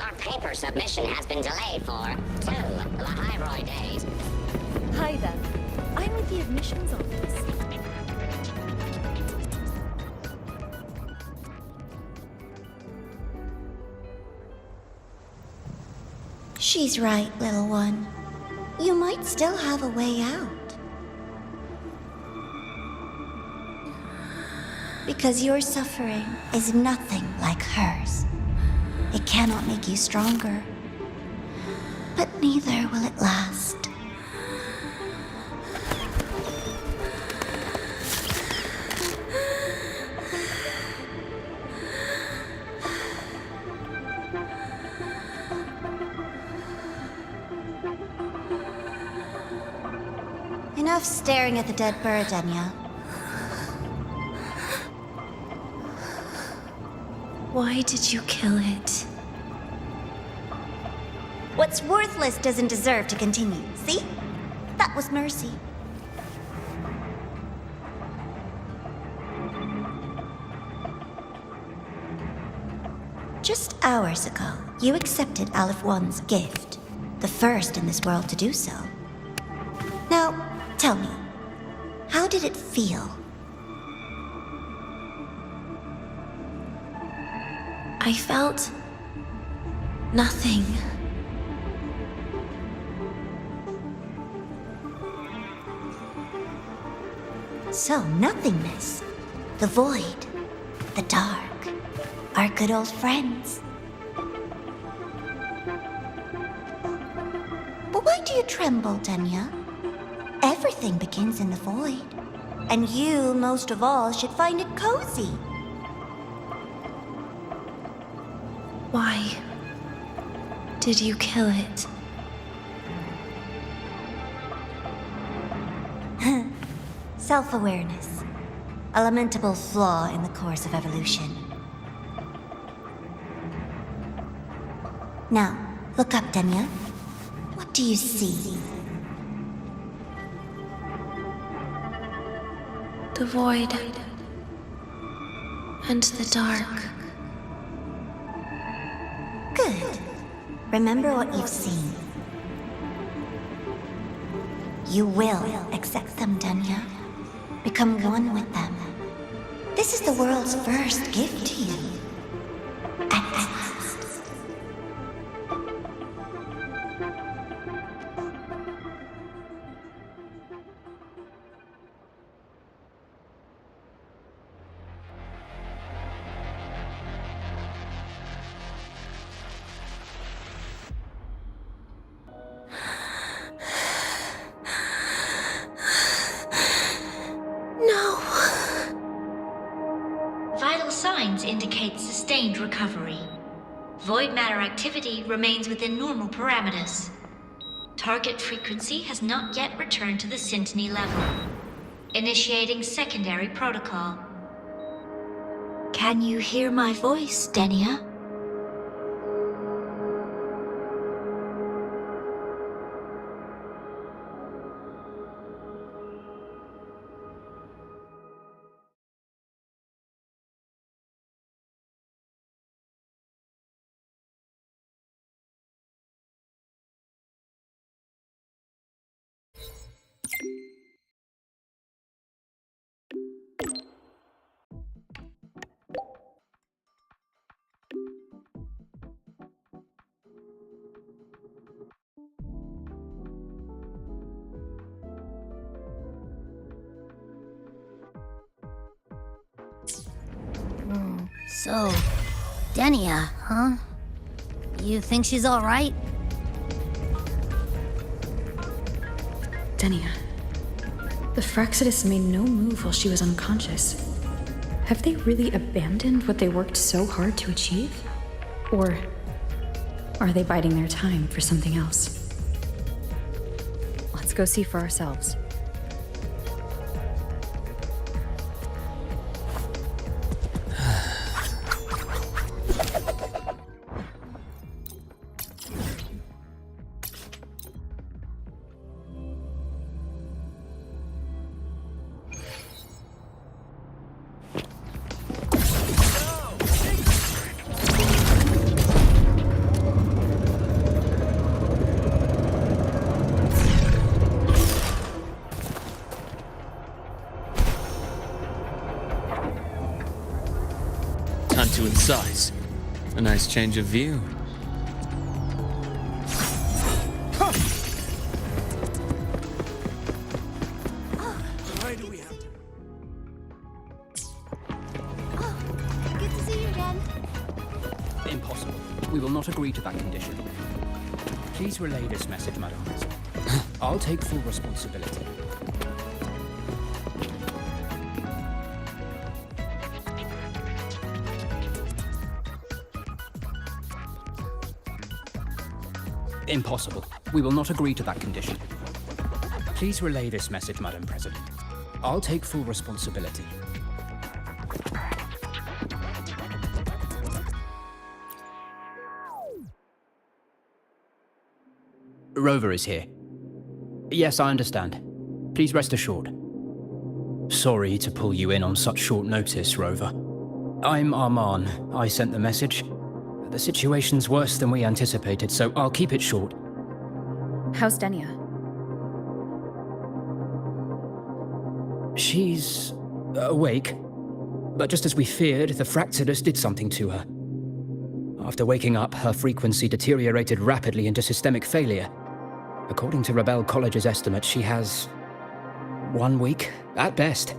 Your paper submission has been delayed for 2 Lahai-Roi days. Hi there. I'm with the admissions office. She's right, little one. You might still have a way out. Because your suffering is nothing like hers. It cannot make you stronger, but neither will it last. Enough staring at the dead bird, Denia. Why did you kill it? What's worthless doesn't deserve to continue. See? That was mercy. Just hours ago, you accepted Aleph One's gift, the first in this world to do so. Now, tell me, how did it feel? I felt nothing. So, nothingness, the void, the dark, our good old friends. But why do you tremble, Denia? Everything begins in the void, and you, most of all, should find it cozy. Why did you kill it? Self-awareness. A lamentable flaw in the course of evolution. Now, look up, Denia. What do you see? The void and the dark. Good. Remember what you've seen. You will accept them, Denia. Become one with them. This is the world's first gift to you. At last. Vital signs indicate sustained recovery. Void matter activity remains within normal parameters. Target frequency has not yet returned to the syntony level. Initiating secondary protocol. Can you hear my voice, Denia? So, Denia, huh? You think she's all right? Denia. The Fraccidus made no move while she was unconscious. Have they really abandoned what they worked so hard to achieve? Or are they biding their time for something else? Let's go see for ourselves. to its size. A nice change of view. Good to see you again. Impossible. We will not agree to that condition. Please relay this message, Madam President. I'll take full responsibility. Impossible. We will not agree to that condition. Please relay this message, Madam President. I'll take full responsibility. Rover is here. Yes, I understand. Please rest assured. Sorry to pull you in on such short notice, Rover. I'm Arman. I sent the message. The situation's worse than we anticipated, so I'll keep it short. How's Denia? She's awake. But just as we feared, the Fractsidus did something to her. After waking up, her frequency deteriorated rapidly into systemic failure. According to Rebel College's estimate, she has 1 week, at best.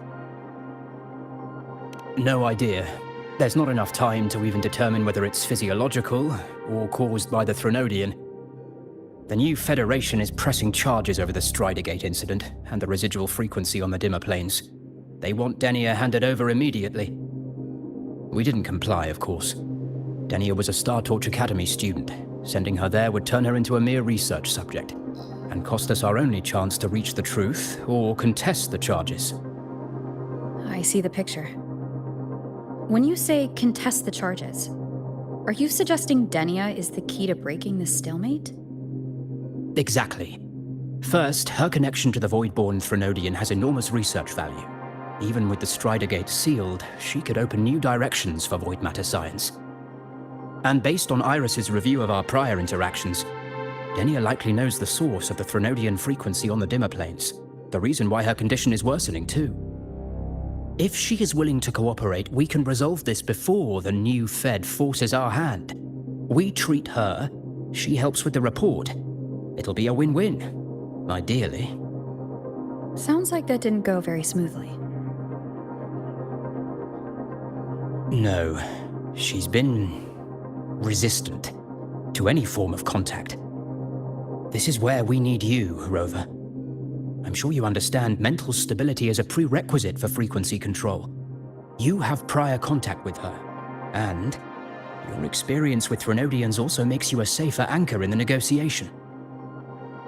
No idea. There's not enough time to even determine whether it's physiological or caused by the Threnodian. The new Federation is pressing charges over the Stridergate incident and the residual frequency on the dimmer planes. They want Denia handed over immediately. We didn't comply, of course. Denia was a Star Torch Academy student. Sending her there would turn her into a mere research subject, and cost us our only chance to reach the truth or contest the charges. I see the picture. When you say contest the charges, are you suggesting Denia is the key to breaking the stalemate? Exactly. First, her connection to the Voidborn Threnodian has enormous research value. Even with the Stridergate sealed, she could open new directions for void matter science. And based on Iris's review of our prior interactions, Denia likely knows the source of the Threnodian frequency on the dimmer planes, the reason why her condition is worsening too. If she is willing to cooperate, we can resolve this before the new Fed forces our hand. We treat her, she helps with the report. It'll be a win-win, ideally. Sounds like that didn't go very smoothly. No, she's been resistant to any form of contact. This is where we need you, Rover. I'm sure you understand mental stability is a prerequisite for frequency control. You have prior contact with her, and your experience with Threnodians also makes you a safer anchor in the negotiation.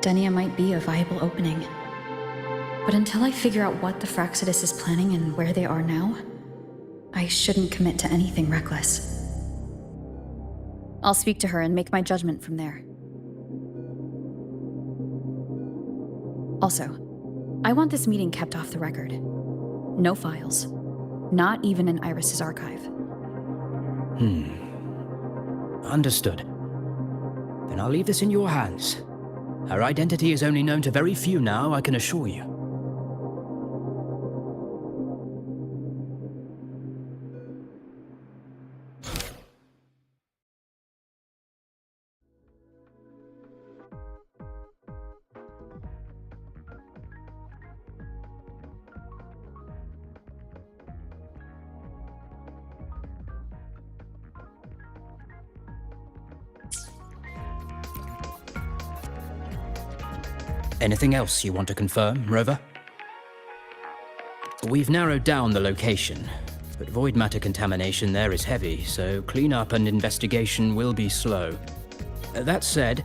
Denia might be a viable opening. But until I figure out what the Fractsidus is planning and where they are now, I shouldn't commit to anything reckless. I'll speak to her and make my judgment from there. Also, I want this meeting kept off the record. No files. Not even in Iris's archive. Understood. Then I'll leave this in your hands. Her identity is only known to very few now, I can assure you. Anything else you want to confirm, Rover? We've narrowed down the location, but void matter contamination there is heavy, so cleanup and investigation will be slow. That said,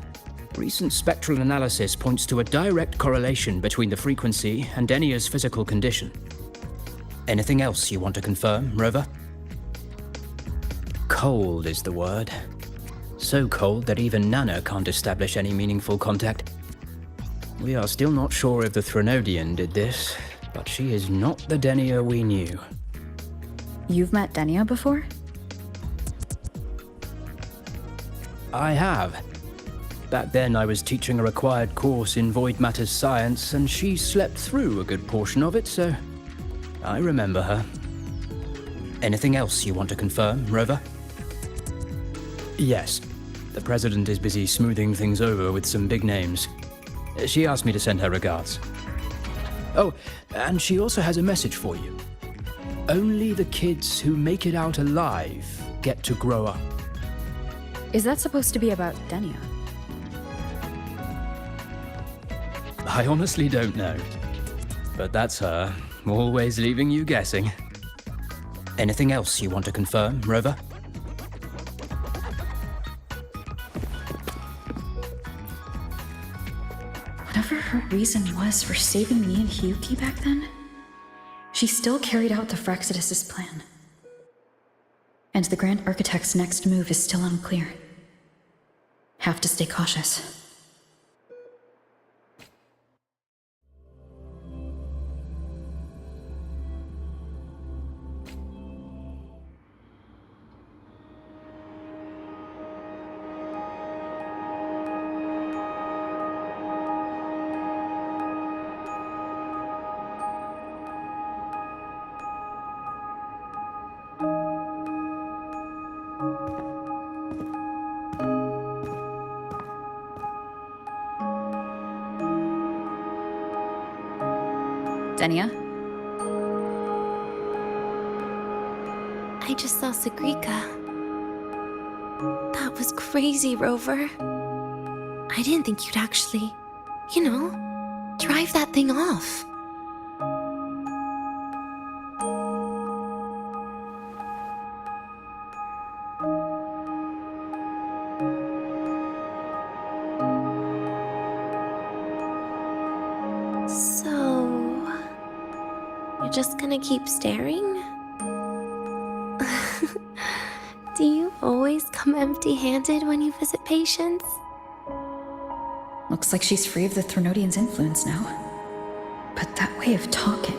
recent spectral analysis points to a direct correlation between the frequency and Denia's physical condition. Anything else you want to confirm, Rover? Cold is the word. So cold that even Nana can't establish any meaningful contact. We are still not sure if the Threnodian did this, but she is not the Denia we knew. You've met Denia before? I have. Back then I was teaching a required course in void matters science, and she slept through a good portion of it, so I remember her. Anything else you want to confirm, Rover? Yes. The President is busy smoothing things over with some big names. She asked me to send her regards. Oh, and she also has a message for you. Only the kids who make it out alive get to grow up. Is that supposed to be about Denia? I honestly don't know. But that's her, always leaving you guessing. Anything else you want to confirm, Rover? Whatever her reason was for saving me and Hyuki back then, she still carried out the Fraxidus' plan. And the Grand Architect's next move is still unclear. Have to stay cautious. Denia? I just saw Sagrika. That was crazy, Rover. I didn't think you'd actually, drive that thing off. You're just gonna keep staring? Do you always come empty-handed when you visit patients? Looks like she's free of the Threnodian's influence now. But that way of talking...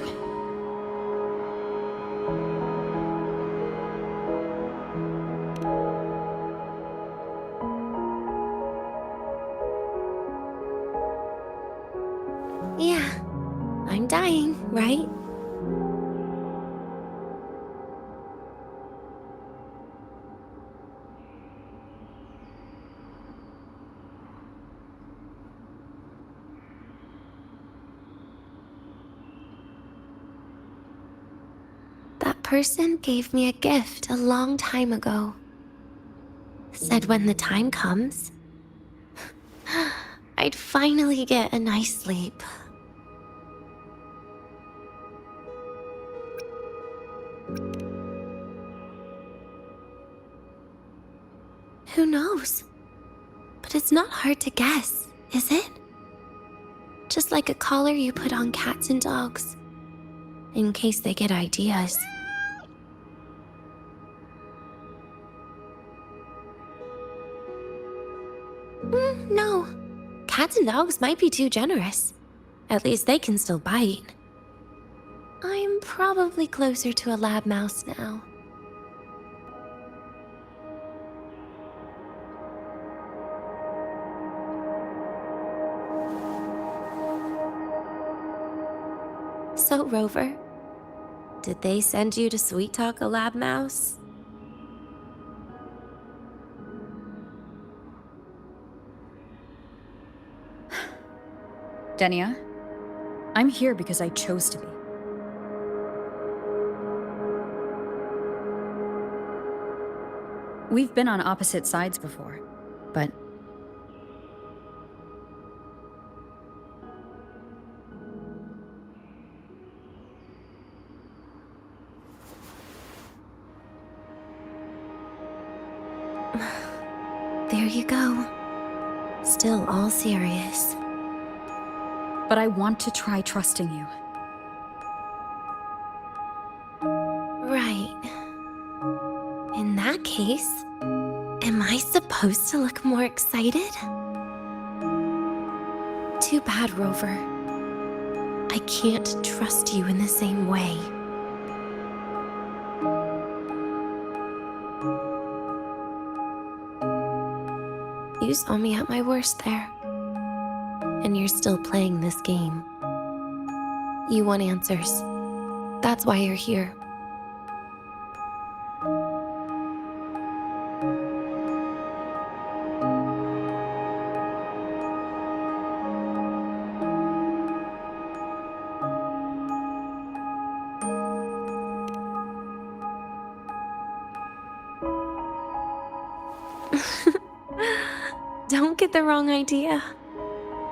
Yeah, I'm dying, right? That person gave me a gift a long time ago. Said when the time comes, I'd finally get a nice sleep. Who knows? But it's not hard to guess, is it? Just like a collar you put on cats and dogs, in case they get ideas. No. Cats and dogs might be too generous. At least they can still bite. I'm probably closer to a lab mouse now. So, Rover, did they send you to sweet talk a lab mouse? Denia, I'm here because I chose to be. We've been on opposite sides before, but... There you go. Still all serious. But I want to try trusting you. Right. In that case, am I supposed to look more excited? Too bad, Rover. I can't trust you in the same way. You saw me at my worst there. And you're still playing this game. You want answers. That's why you're here. Don't get the wrong idea.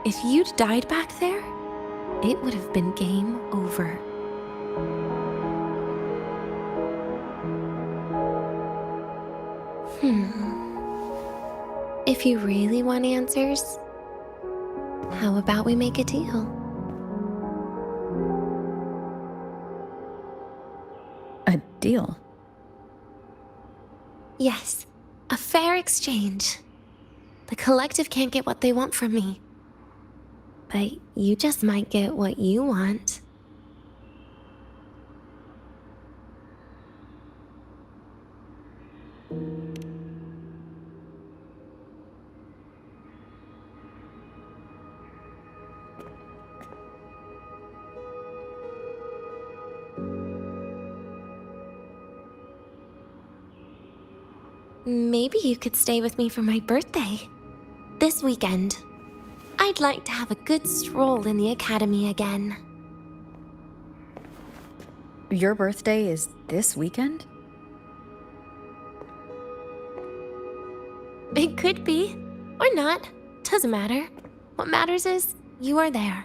If you'd died back there, it would have been game over. If you really want answers, how about we make a deal? A deal? Yes, a fair exchange. The collective can't get what they want from me. But you just might get what you want. Maybe you could stay with me for my birthday. This weekend. I'd like to have a good stroll in the academy again. Your birthday is this weekend? It could be, or not. Doesn't matter. What matters is you are there.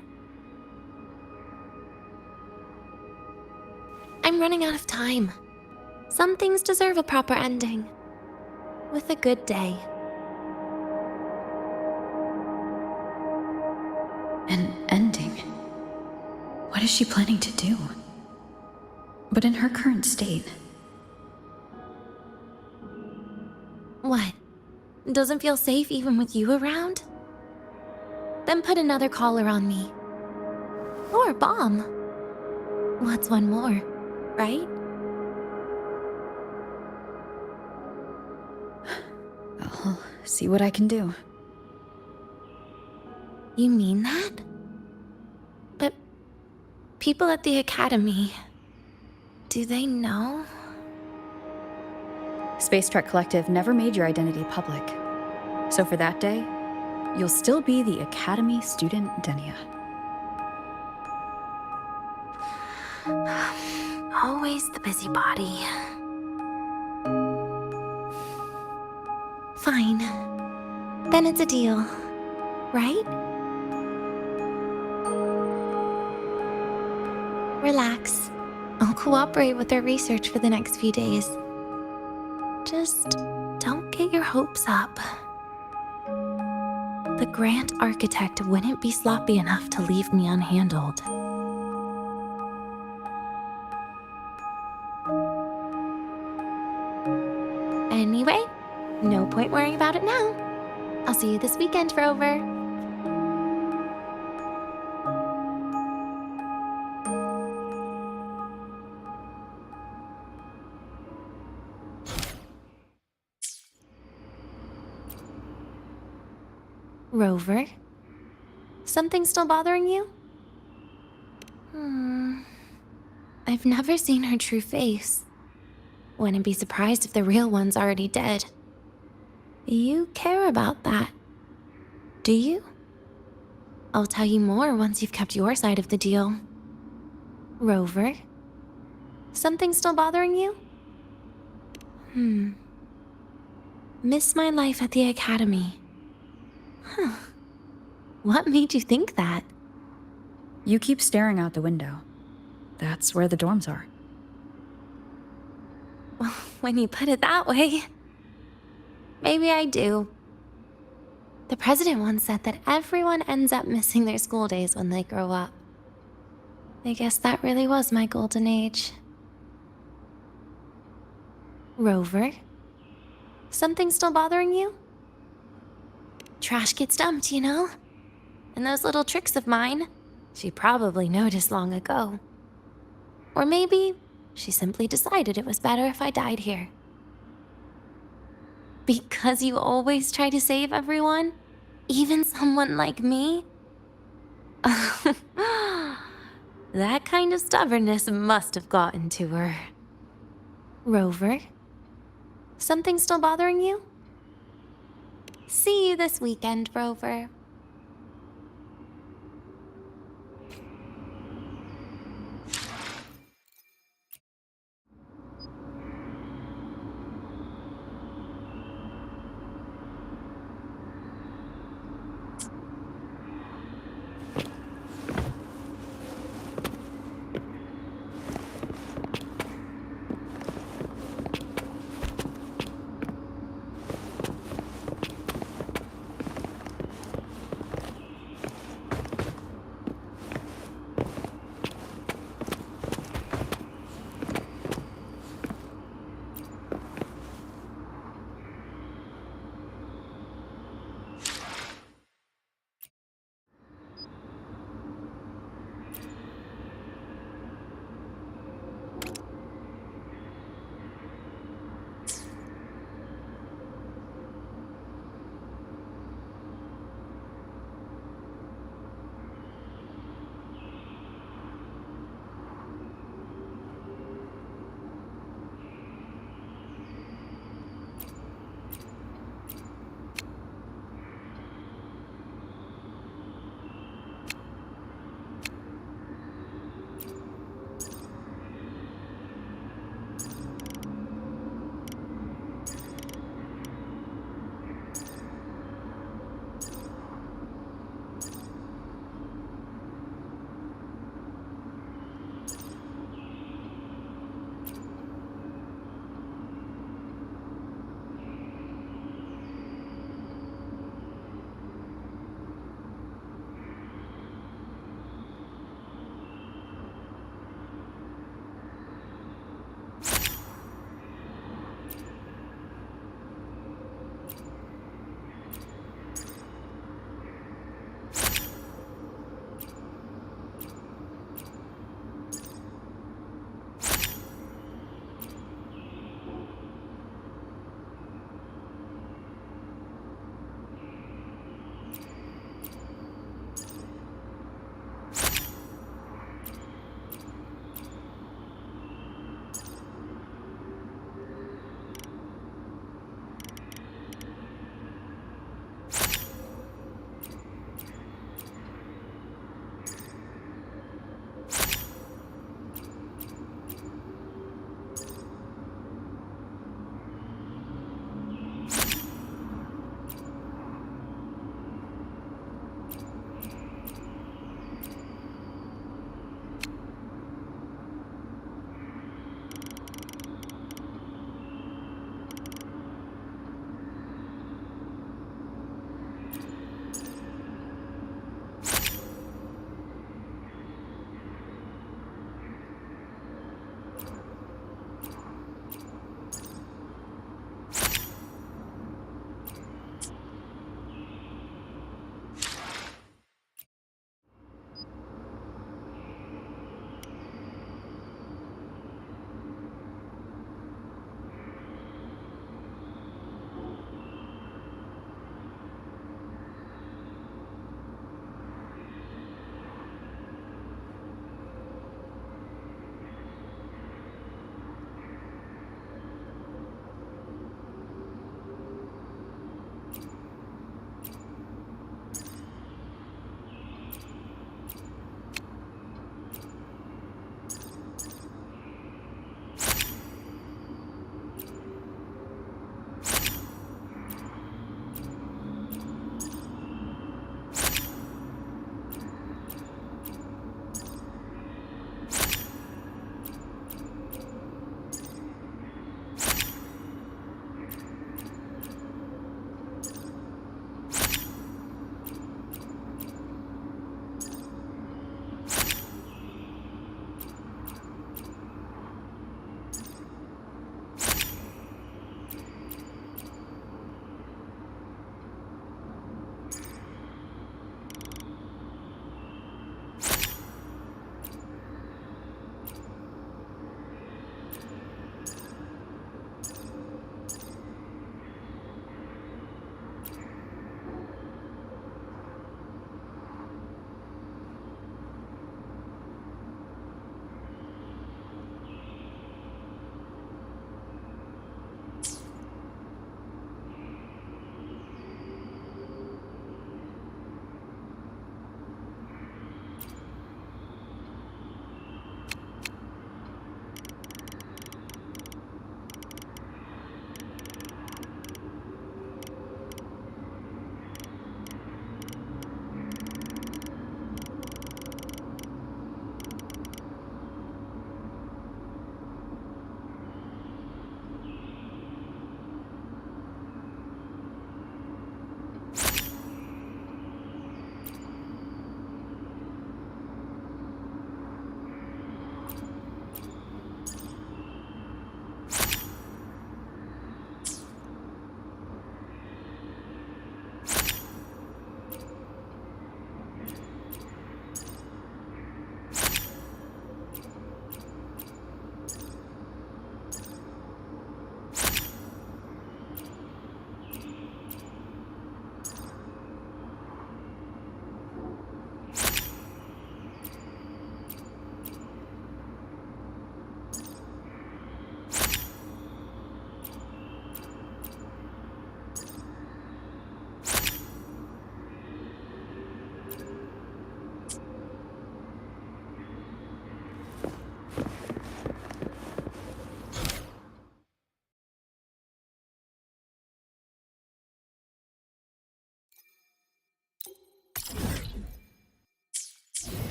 I'm running out of time. Some things deserve a proper ending. With a good day. An ending? What is she planning to do? But in her current state... What? Doesn't feel safe even with you around? Then put another collar on me. Or a bomb. What's one more, right? I'll see what I can do. You mean that? But people at the academy, do they know? Space Trek Collective never made your identity public. So for that day, you'll still be the Academy student Denia. Always the busybody. Fine. Then it's a deal, right? Relax. I'll cooperate with their research for the next few days. Just don't get your hopes up. The Grand Architect wouldn't be sloppy enough to leave me unhandled. Anyway, no point worrying about it now. I'll see you this weekend, Rover. Rover? Something still bothering you? I've never seen her true face. Wouldn't be surprised if the real one's already dead. You care about that, do you? I'll tell you more once you've kept your side of the deal. Rover? Something still bothering you? Miss my life at the academy. Huh. What made you think that? You keep staring out the window. That's where the dorms are. Well, when you put it that way, maybe I do. The president once said that everyone ends up missing their school days when they grow up. I guess that really was my golden age. Rover? Something still bothering you? Trash gets dumped, you know? And those little tricks of mine, she probably noticed long ago. Or maybe she simply decided it was better if I died here. Because you always try to save everyone? Even someone like me? That kind of stubbornness must have gotten to her. Rover? Something still bothering you? See you this weekend, Rover.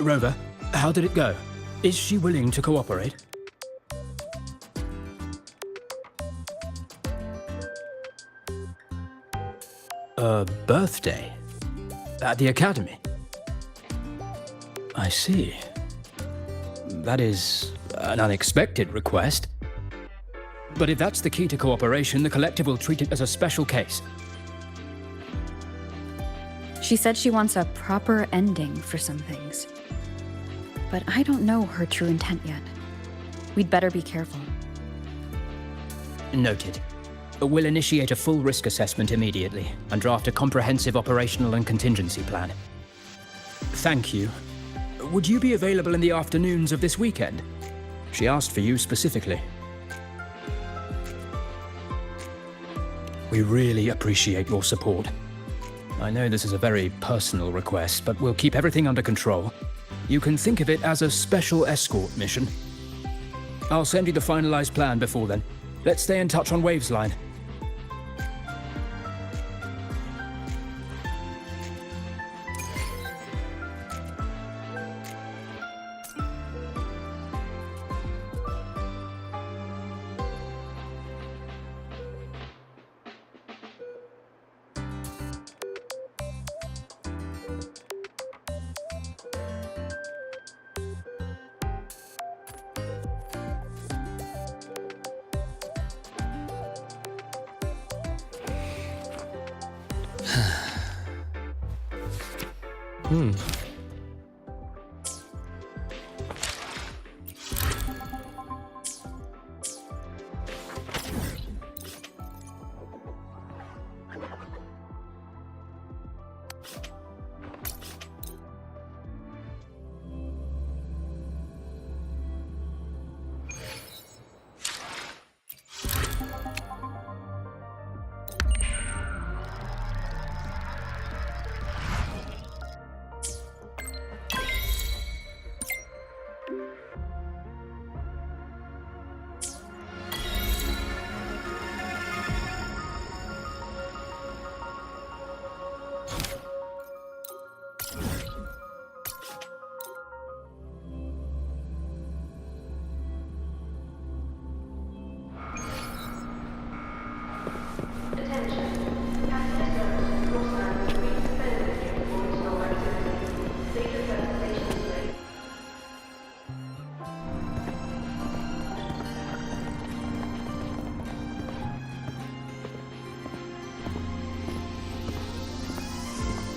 Rover, how did it go? Is she willing to cooperate? A birthday? At the academy? I see. That is an unexpected request. But if that's the key to cooperation, the collective will treat it as a special case. She said she wants a proper ending for some things. But I don't know her true intent yet. We'd better be careful. Noted. We'll initiate a full risk assessment immediately and draft a comprehensive operational and contingency plan. Thank you. Would you be available in the afternoons of this weekend? She asked for you specifically. We really appreciate your support. I know this is a very personal request, but we'll keep everything under control. You can think of it as a special escort mission. I'll send you the finalized plan before then. Let's stay in touch on Waves Line.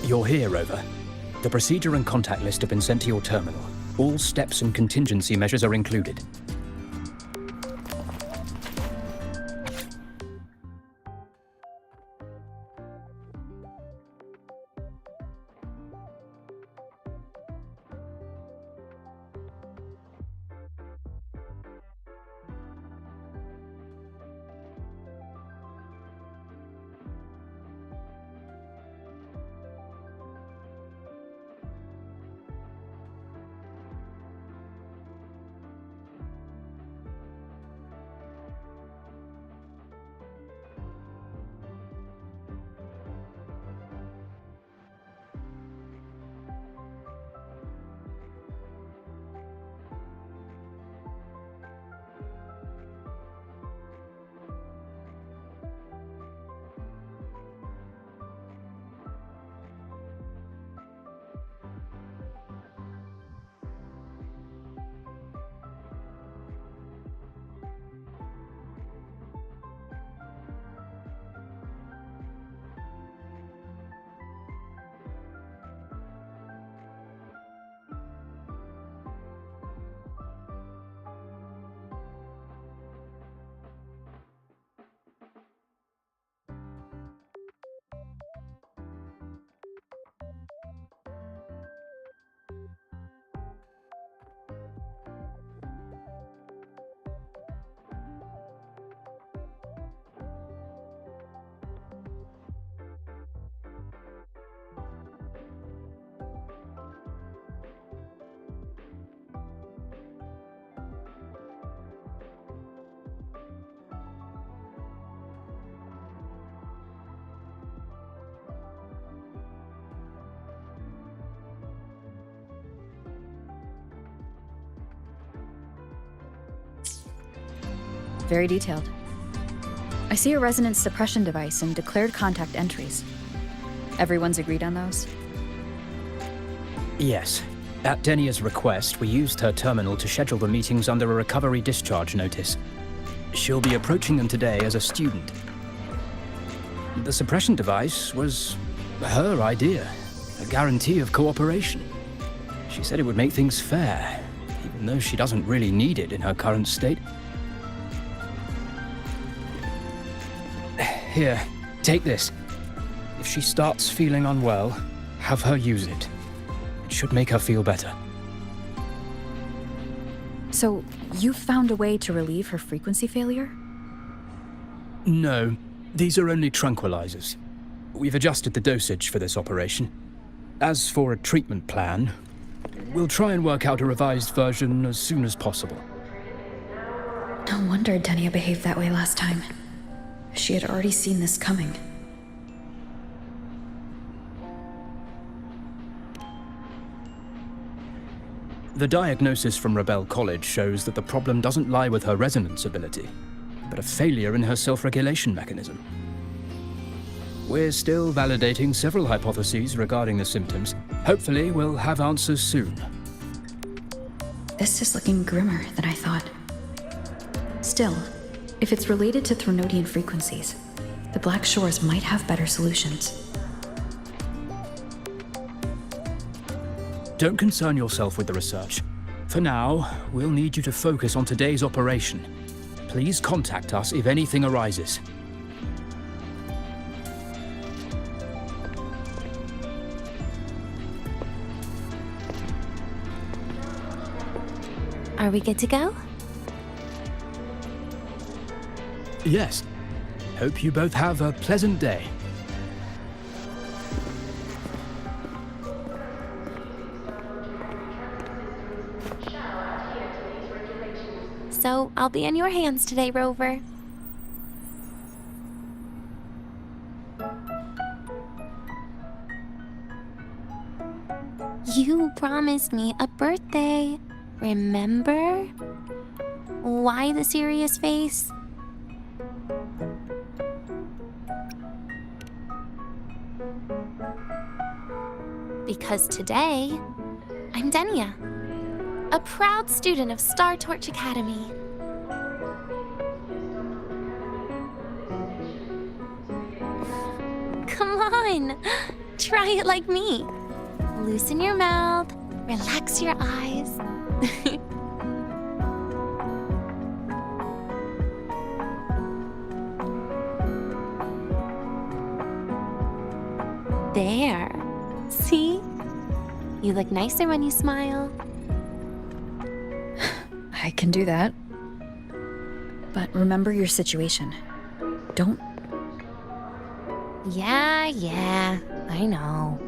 You're here, Rover. The procedure and contact list have been sent to your terminal. All steps and contingency measures are included. very detailed. I see a resonance suppression device and declared contact entries. Everyone's agreed on those? Yes. At Denia's request, we used her terminal to schedule the meetings under a recovery discharge notice. She'll be approaching them today as a student. The suppression device was her idea, a guarantee of cooperation. She said it would make things fair, even though she doesn't really need it in her current state. Here, take this. If she starts feeling unwell, have her use it. It should make her feel better. So, you found a way to relieve her frequency failure? No, these are only tranquilizers. We've adjusted the dosage for this operation. As for a treatment plan, we'll try and work out a revised version as soon as possible. No wonder Denia behaved that way last time. She had already seen this coming. The diagnosis from Rebel College shows that the problem doesn't lie with her resonance ability, but a failure in her self-regulation mechanism. We're still validating several hypotheses regarding the symptoms. Hopefully, we'll have answers soon. This is looking grimmer than I thought. Still, if it's related to Threnodian frequencies, the Black Shores might have better solutions. Don't concern yourself with the research. For now, we'll need you to focus on today's operation. Please contact us if anything arises. Are we good to go? Yes. Hope you both have a pleasant day. So, I'll be in your hands today, Rover. You promised me a birthday, remember? Why the serious face? Because today, I'm Denia, a proud student of Star Torch Academy. Come on, try it like me. Loosen your mouth, relax your eyes. There. See? You look nicer when you smile. I can do that. But remember your situation. Don't... Yeah, I know.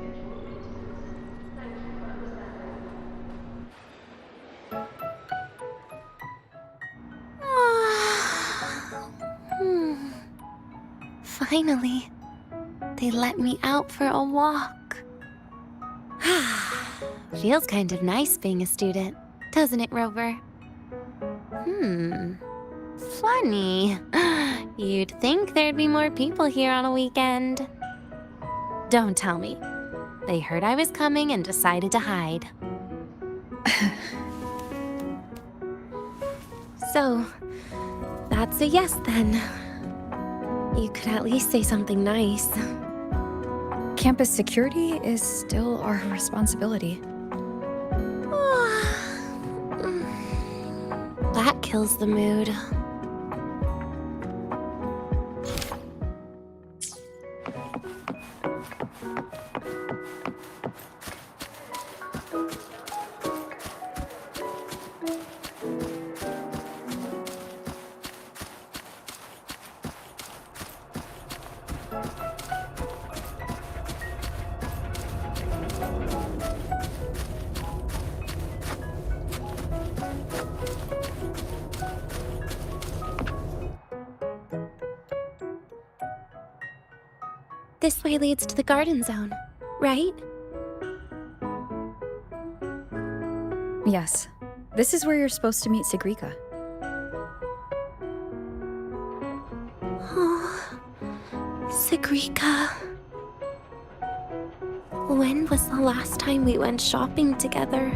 Finally, they let me out for a walk. Feels kind of nice being a student, doesn't it, Rover? Funny. You'd think there'd be more people here on a weekend. Don't tell me. They heard I was coming and decided to hide. So, that's a yes then. You could at least say something nice. Campus security is still our responsibility. That kills the mood. This way leads to the garden zone, right? Yes. This is where you're supposed to meet Segrika. Segrika. When was the last time we went shopping together?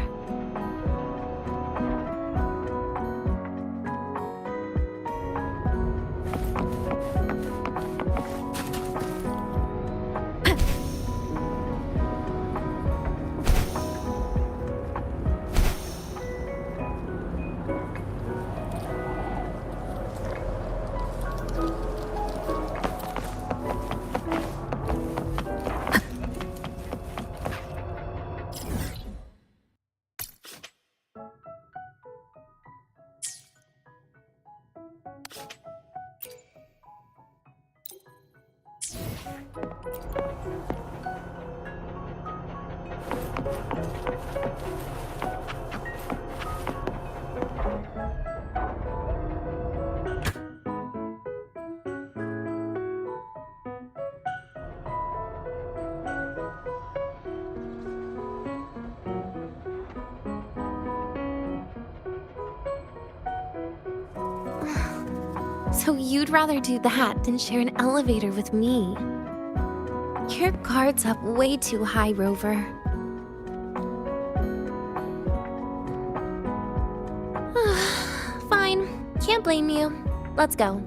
So you'd rather do that than share an elevator with me? Your guard's up way too high, Rover. Fine. Can't blame you. Let's go.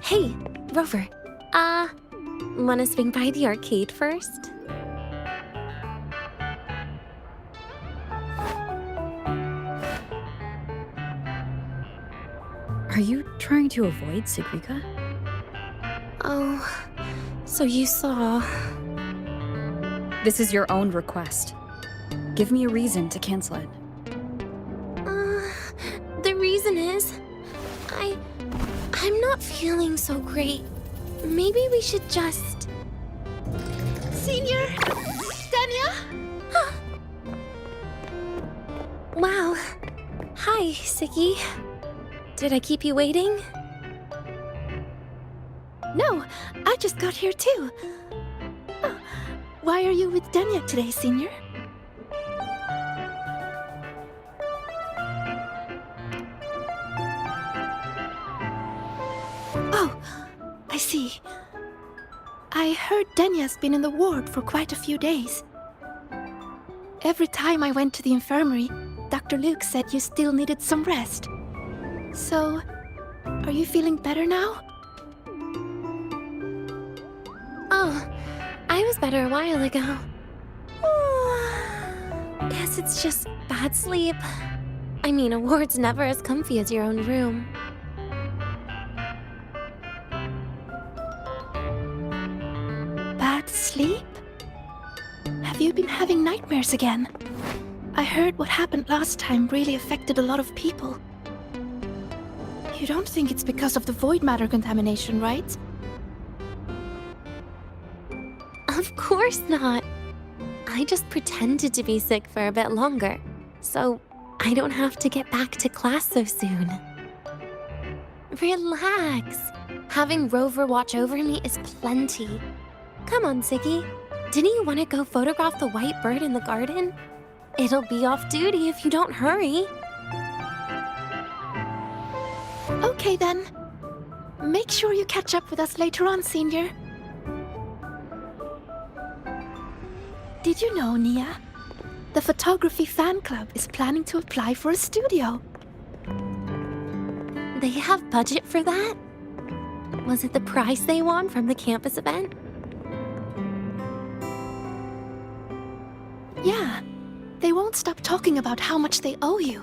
Hey, Rover. Wanna swing by the arcade first? Are you trying to avoid Segrika? Oh, so you saw... This is your own request. Give me a reason to cancel it. The reason is... I'm not feeling so great. Maybe we should just... Senior? Denia? Wow. Hi, Siggy. Did I keep you waiting? No, I just got here too. Oh, why are you with Denia today, Senior? Oh, I see. I heard Denia's been in the ward for quite a few days. Every time I went to the infirmary, Dr. Luuk said you still needed some rest. So, are you feeling better now? Oh, I was better a while ago. Guess it's just bad sleep. I mean, a ward's never as comfy as your own room. Bad sleep? Have you been having nightmares again? I heard what happened last time really affected a lot of people. You don't think it's because of the void matter contamination, right? Of course not. I just pretended to be sick for a bit longer, so I don't have to get back to class so soon. Relax. Having Rover watch over me is plenty. Come on, Siggy. Didn't you want to go photograph the white bird in the garden? It'll be off duty if you don't hurry. Okay then. Make sure you catch up with us later on, Senior. Did you know, Nia? The photography fan club is planning to apply for a studio. They have budget for that? Was it the prize they won from the campus event? Yeah. They won't stop talking about how much they owe you.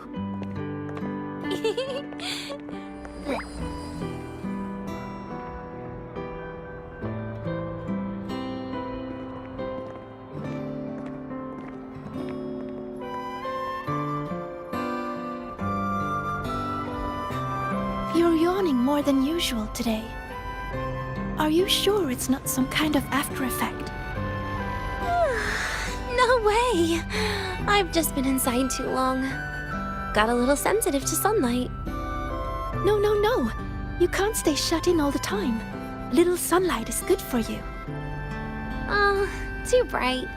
You're yawning more than usual today. Are you sure it's not some kind of after effect? No way! I've just been inside too long. Got a little sensitive to sunlight. No, no, no. You can't stay shut in all the time. Little sunlight is good for you. Oh, too bright.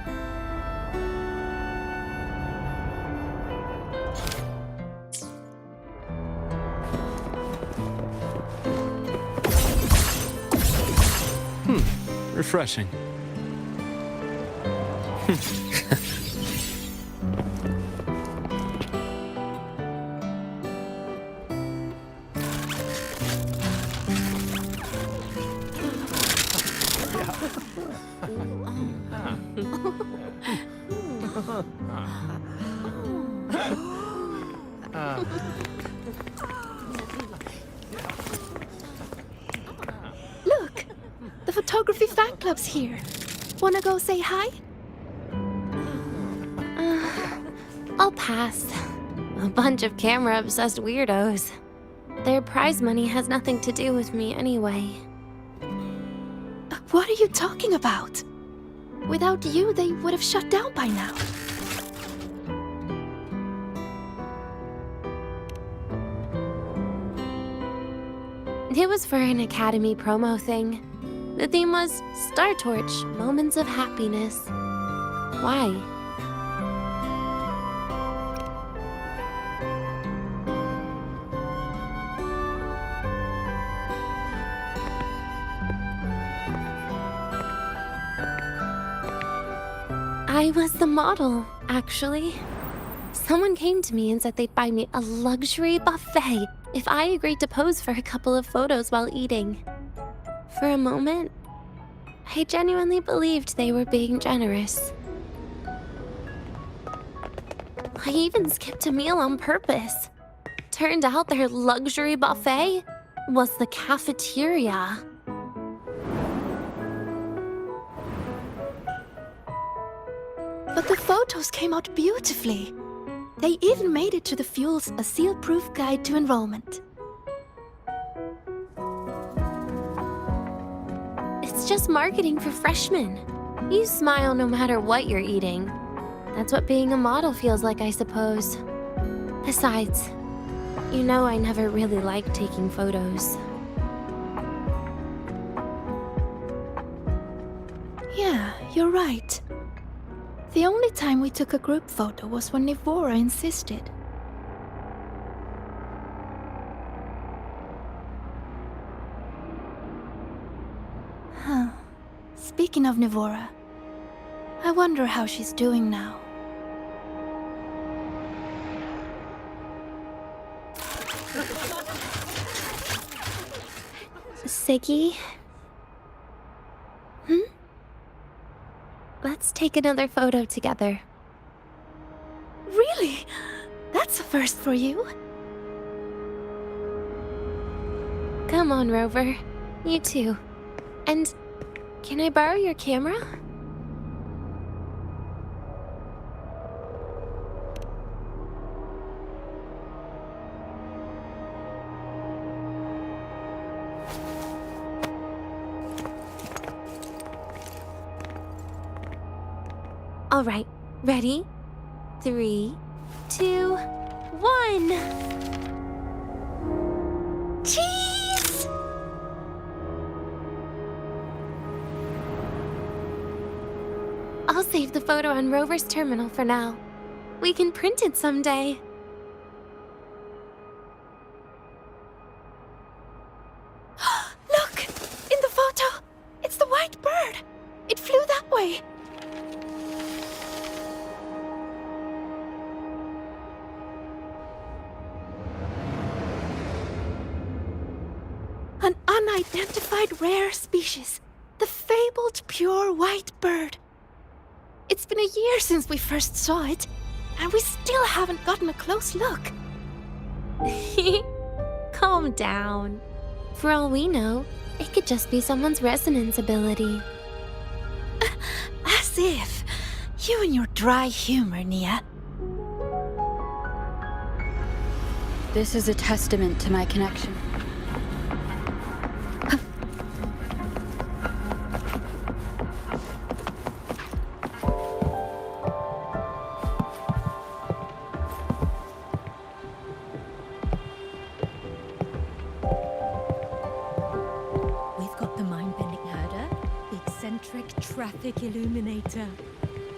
Refreshing. Look! The photography fan club's here. Wanna go say hi? I'll pass. A bunch of camera-obsessed weirdos. Their prize money has nothing to do with me anyway. What are you talking about? Without you, they would have shut down by now. It was for an Academy promo thing. The theme was Star Torch, Moments of Happiness. Why? I was the model, actually. Someone came to me and said they'd buy me a luxury buffet if I agreed to pose for a couple of photos while eating. For a moment, I genuinely believed they were being generous. I even skipped a meal on purpose. Turned out their luxury buffet was the cafeteria. But the photos came out beautifully. They even made it to the Fuel's A Seal-Proof Guide to Enrollment. It's just marketing for freshmen. You smile no matter what you're eating. That's what being a model feels like, I suppose. Besides, you know I never really liked taking photos. Yeah, you're right. The only time we took a group photo was when Nivora insisted. Huh. Speaking of Nivora, I wonder how she's doing now. Segue? Let's take another photo together. Really? That's a first for you. Come on, Rover. You too. And can I borrow your camera? All right, ready? 3, 2, 1. Cheese! I'll save the photo on Rover's terminal for now. We can print it someday. Look! In the photo! It's the white bird! It flew that way! An unidentified rare species. The fabled pure white bird. It's been a year since we first saw it, and we still haven't gotten a close look. Calm down. For all we know, it could just be someone's resonance ability. As if. You and your dry humor, Nia. This is a testament to my connection. eccentric traffic illuminator.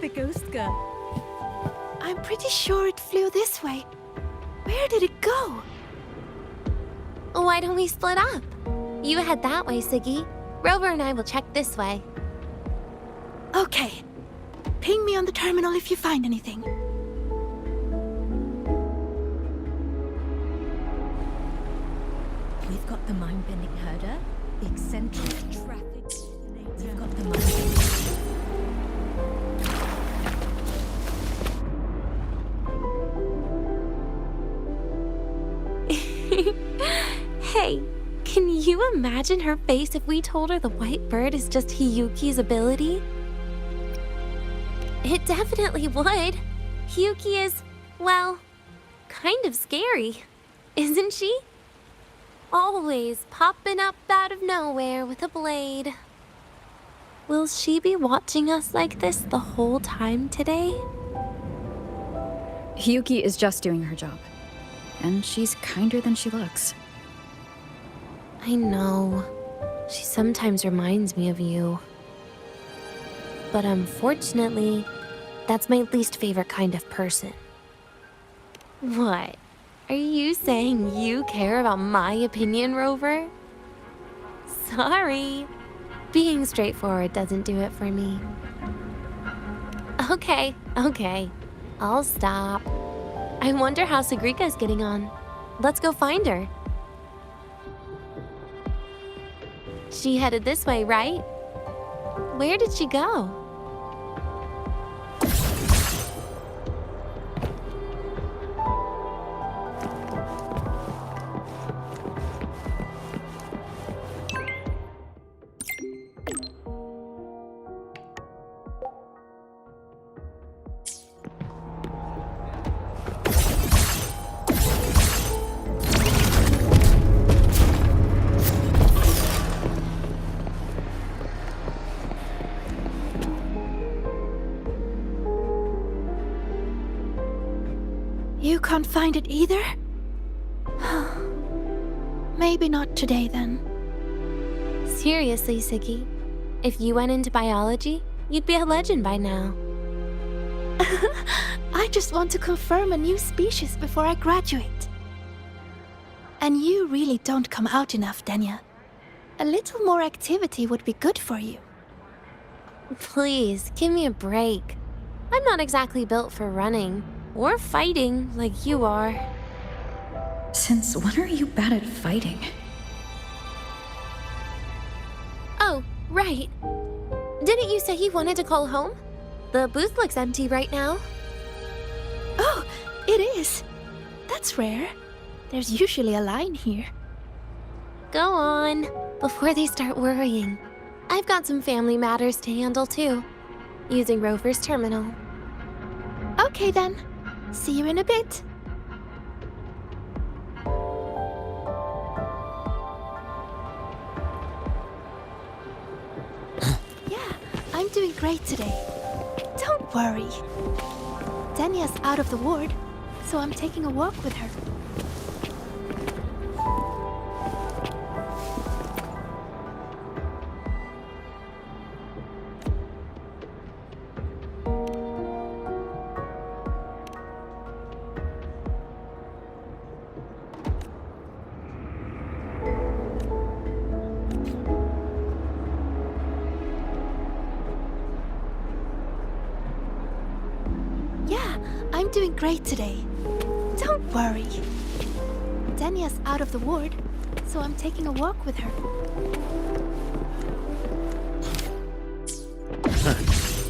The ghost girl. I'm pretty sure it flew this way. Where did it go? Why don't we split up? You head that way, Siggy. Rover and I will check this way. Okay. Ping me on the terminal if you find anything. We've got the mind-bending herder, the eccentric traffic illuminator. We've got the mind-bending... Hey, can you imagine her face if we told her the white bird is just Hiyuki's ability? It definitely would. Hiyuki is, well, kind of scary, isn't she? Always popping up out of nowhere with a blade. Will she be watching us like this the whole time today? Hiyuki is just doing her job. And she's kinder than she looks. I know. She sometimes reminds me of you. But unfortunately, that's my least favorite kind of person. What? Are you saying you care about my opinion, Rover? Sorry. Being straightforward doesn't do it for me. Okay. I'll stop. I wonder how Sagrika's getting on. Let's go find her. She headed this way, right? Where did she go? You can't find it either? Maybe not today then. Seriously, Siggy. If you went into biology, you'd be a legend by now. I just want to confirm a new species before I graduate. And you really don't come out enough, Denia. A little more activity would be good for you. Please, give me a break. I'm not exactly built for running or fighting like you are. Since when are you bad at fighting? Oh, right. Didn't you say you wanted to call home? The booth looks empty right now. Oh, it is. That's rare. There's usually a line here. Go on, before they start worrying. I've got some family matters to handle too, using Rover's terminal. Okay then. See you in a bit. Yeah, I'm doing great today. Don't worry. Denia's out of the ward, so I'm taking a walk with her. I'm doing great today. Don't worry. Denia's out of the ward, so I'm taking a walk with her.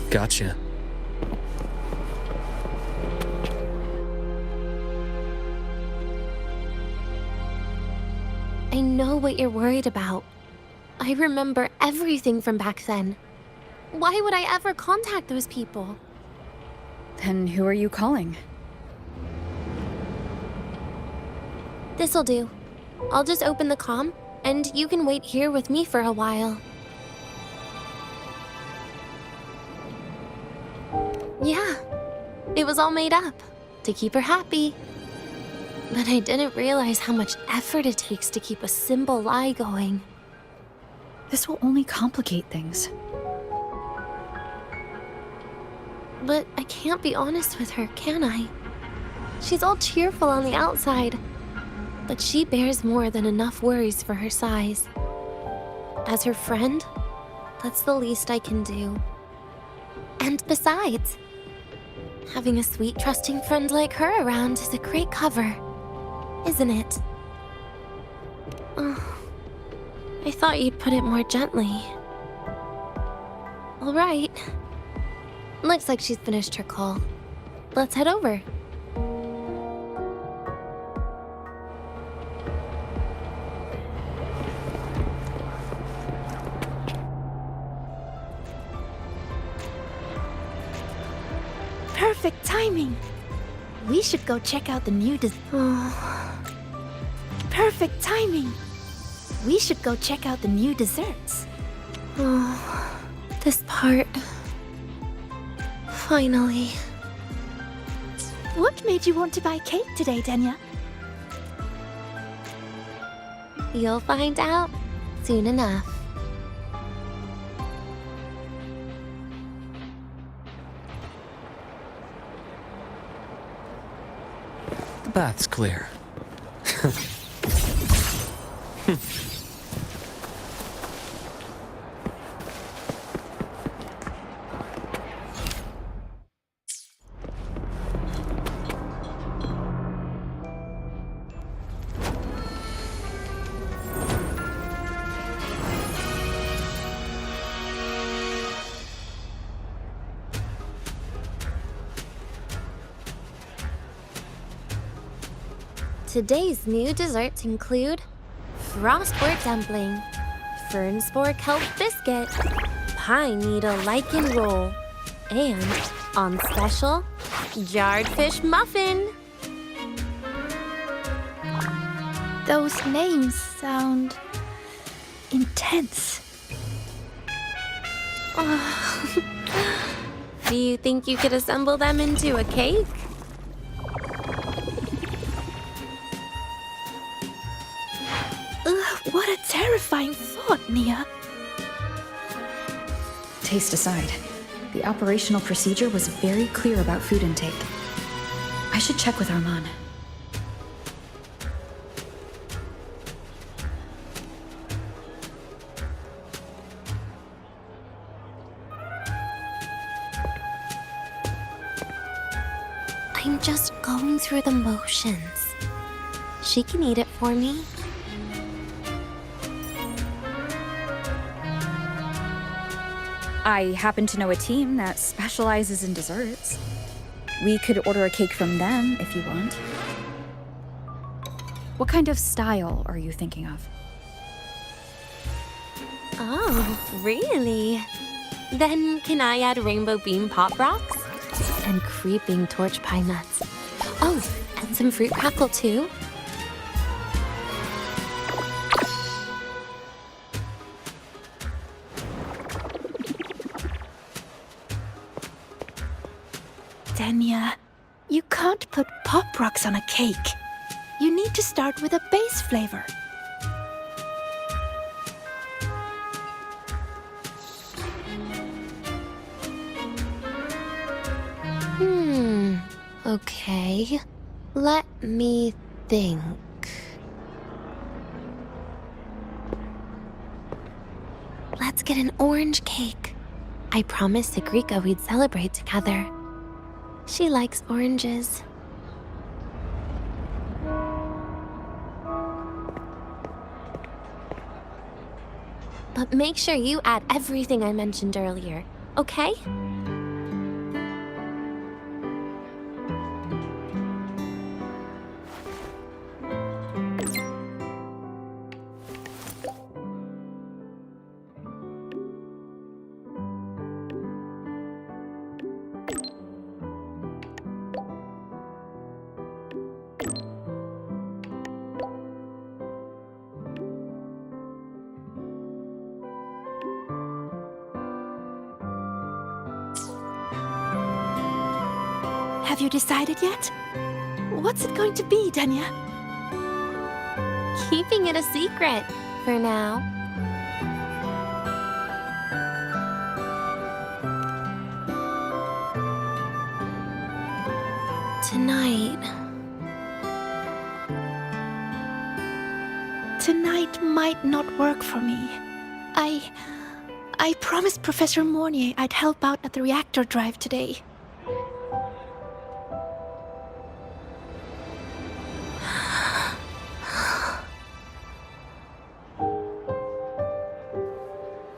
Gotcha. I know what you're worried about. I remember everything from back then. Why would I ever contact those people? Then who are you calling? This'll do. I'll just open the comm, and you can wait here with me for a while. Yeah, it was all made up, to keep her happy. But I didn't realize how much effort it takes to keep a simple lie going. This will only complicate things. But I can't be honest with her, can I? She's all cheerful on the outside, but she bears more than enough worries for her size. As her friend, that's the least I can do. And besides, having a sweet, trusting friend like her around is a great cover, isn't it? Oh, I thought you'd put it more gently. All right. Looks like she's finished her call. Let's head over. Perfect timing. We should go check out the new Perfect timing. We should go check out the new desserts. Oh, this part. Finally. What made you want to buy cake today, Denia? You'll find out soon enough. The bath's clear. Today's new desserts include frostwort dumpling, fern spore kelp biscuit, pine needle lichen roll, and, on special, jarred fish muffin. Those names sound intense. Do you think you could assemble them into a cake? What a terrifying thought, Nia. Taste aside, the operational procedure was very clear about food intake. I should check with Armand. I'm just going through the motions. She can eat it for me. I happen to know a team that specializes in desserts. We could order a cake from them if you want. What kind of style are you thinking of? Oh, really? Then can I add rainbow bean pop rocks? And creeping torch pine nuts. Oh, and some fruit crackle too? Denia, you can't put pop rocks on a cake. You need to start with a base flavor. Okay. Let me think. Let's get an orange cake. I promised Sigrika we'd celebrate together. She likes oranges. But make sure you add everything I mentioned earlier, okay? Have you decided yet? What's it going to be, Denia? Keeping it a secret for now. Tonight. Tonight might not work for me. I promised Professor Mornier I'd help out at the reactor drive today.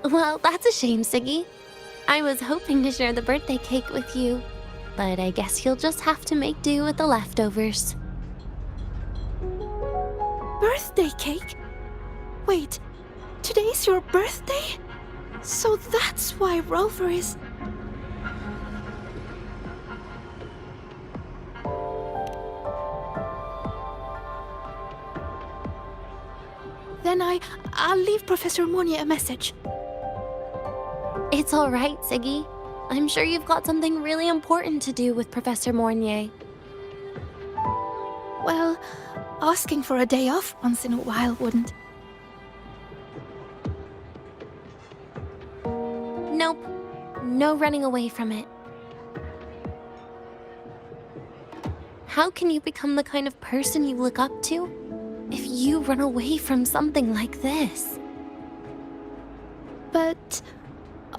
Well, that's a shame, Siggy. I was hoping to share the birthday cake with you, but I guess you'll just have to make do with the leftovers. Birthday cake? Wait, today's your birthday? So that's why Rover is... Then I'll leave Professor Mornier a message. It's all right, Siggy. I'm sure you've got something really important to do with Professor Mornier. Well, asking for a day off once in a while wouldn't. Nope. No running away from it. How can you become the kind of person you look up to if you run away from something like this? But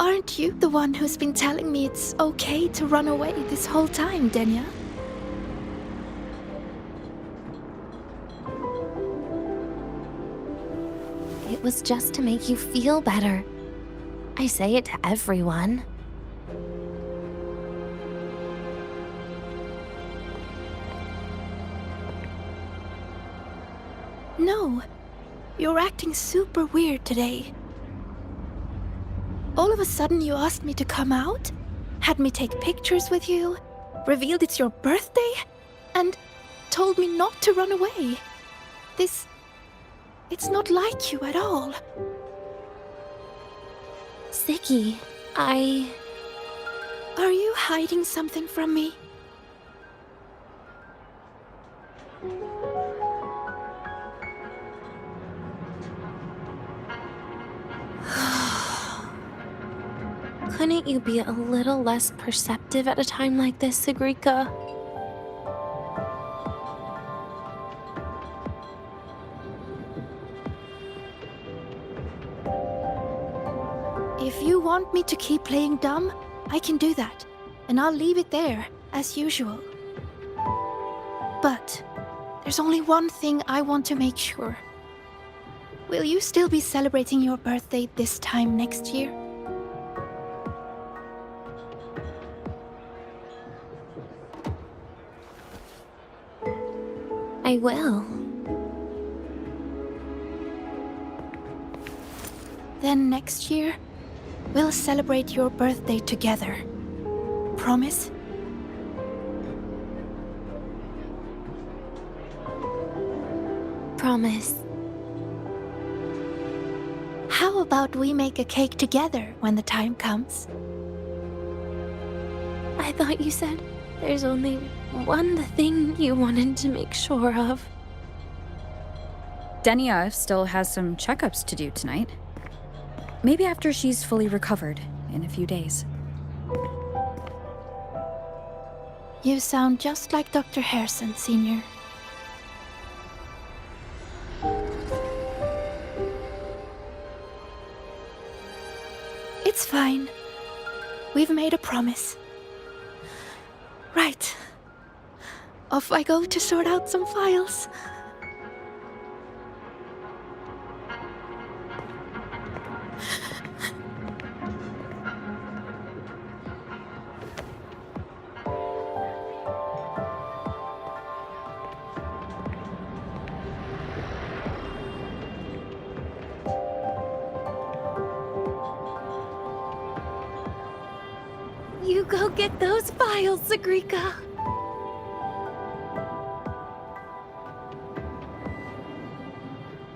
aren't you the one who's been telling me it's okay to run away this whole time, Denia? It was just to make you feel better. I say it to everyone. No, you're acting super weird today. All of a sudden you asked me to come out, had me take pictures with you, revealed it's your birthday, and told me not to run away. It's not like you at all. Siggy, Are you hiding something from me? Couldn't you be a little less perceptive at a time like this, Sigrika? If you want me to keep playing dumb, I can do that, and I'll leave it there, as usual. But there's only one thing I want to make sure. Will you still be celebrating your birthday this time next year? I will. Then next year, we'll celebrate your birthday together. Promise? Promise. How about we make a cake together when the time comes? I thought you said there's only one thing you wanted to make sure of. Denia still has some checkups to do tonight. Maybe after she's fully recovered in a few days. You sound just like Dr. Harrison, Sr. It's fine. We've made a promise. Right. Off I go to sort out some files. You go get those files, Sigrika.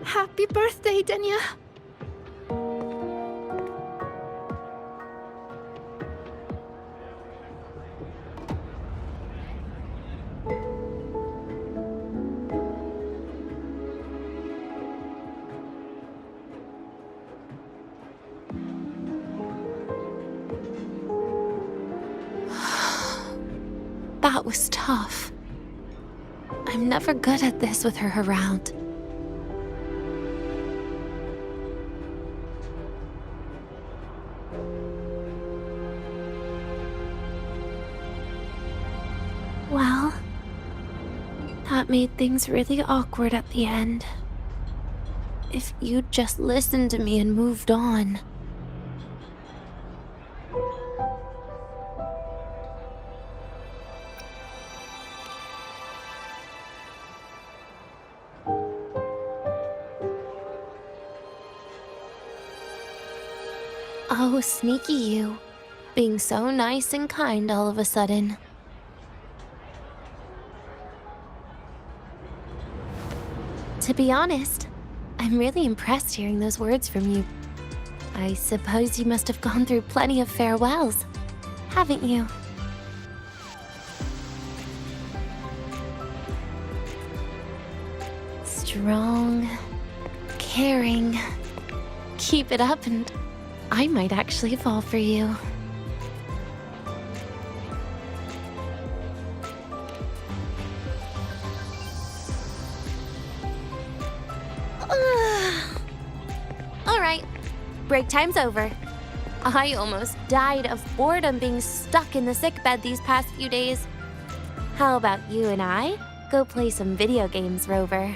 Happy birthday, Denia. That was tough. I'm never good at this with her around. Well, that made things really awkward at the end. If you'd just listened to me and moved on. Oh, sneaky you. Being so nice and kind all of a sudden. To be honest, I'm really impressed hearing those words from you. I suppose you must have gone through plenty of farewells, haven't you? Strong, caring. Keep it up and I might actually fall for you. Alright, break time's over. I almost died of boredom being stuck in the sickbed these past few days. How about you and I go play some video games, Rover?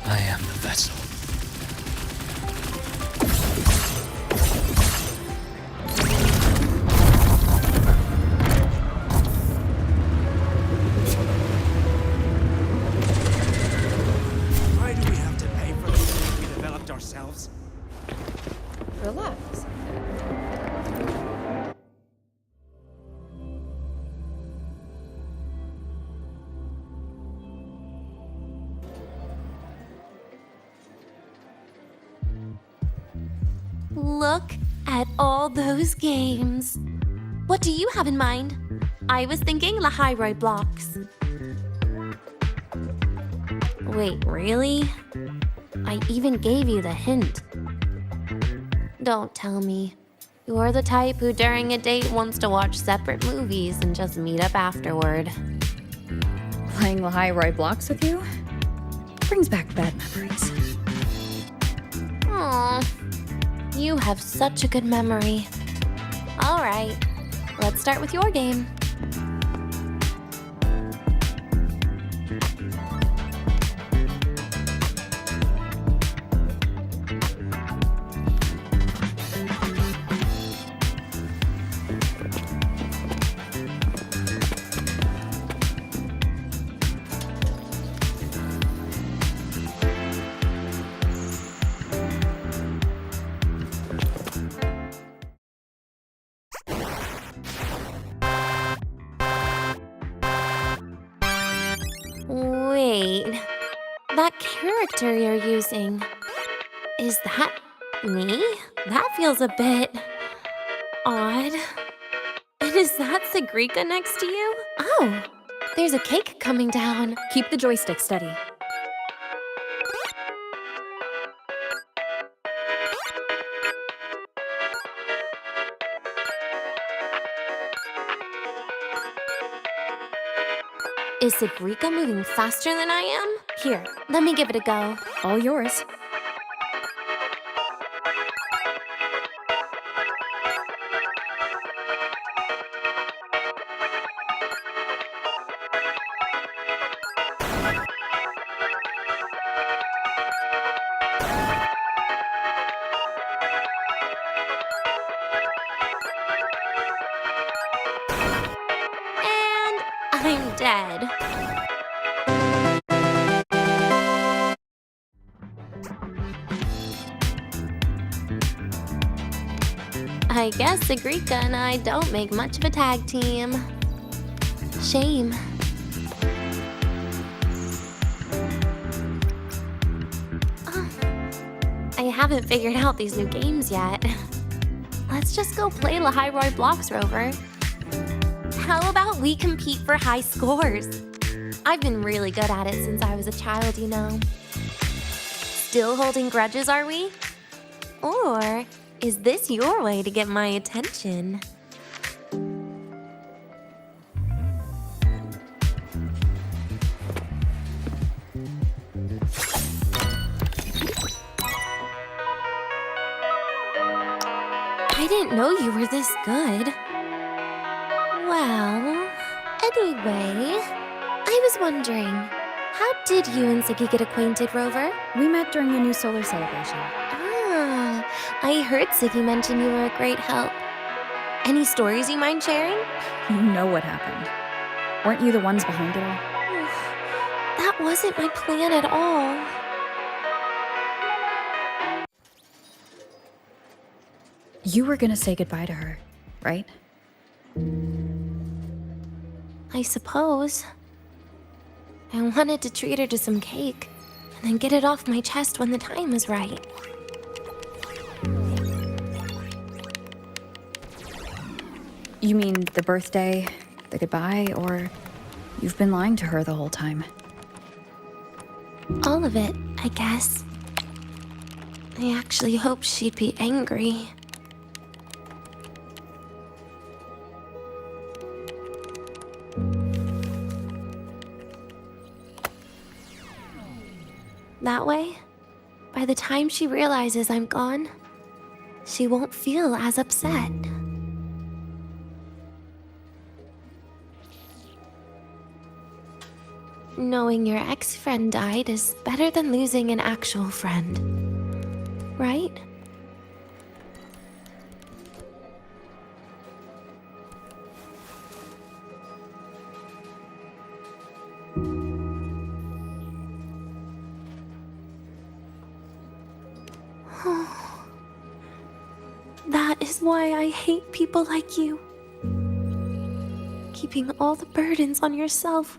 I am the vessel. Why do we have to pay for the things we developed ourselves? Relax. Look at all those games. What do you have in mind? I was thinking Lahai-Roi blocks. Wait, really? I even gave you the hint. Don't tell me. You're the type who during a date wants to watch separate movies and just meet up afterward. Playing Lahai-Roi blocks with you brings back bad memories. Aw, you have such a good memory. All right, let's start with your game. Wait, that character you're using, is that me? That feels a bit odd. And is that Segrika next to you? Oh, there's a cake coming down. Keep the joystick steady. Is Segue moving faster than I am? Here, let me give it a go. All yours. And I'm dead. I guess Segue and I don't make much of a tag team. Shame. I haven't figured out these new games yet. Let's just go play Lahai-Roi blocks, Rover. How about we compete for high scores? I've been really good at it since I was a child, you know. Still holding grudges, are we? Or is this your way to get my attention? I didn't know you were this good. Well, anyway, I was wondering, how did you and Segue get acquainted, Rover? We met during the new solar celebration. Ah, I heard Segue mention you were a great help. Any stories you mind sharing? You know what happened. Weren't you the ones behind it all? That wasn't my plan at all. You were gonna say goodbye to her, right? I suppose. I wanted to treat her to some cake, and then get it off my chest when the time was right. You mean the birthday, the goodbye, or you've been lying to her the whole time? All of it, I guess. I actually hoped she'd be angry. That way, by the time she realizes I'm gone, she won't feel as upset. Knowing your ex-friend died is better than losing an actual friend, right? That is why I hate people like you. Keeping all the burdens on yourself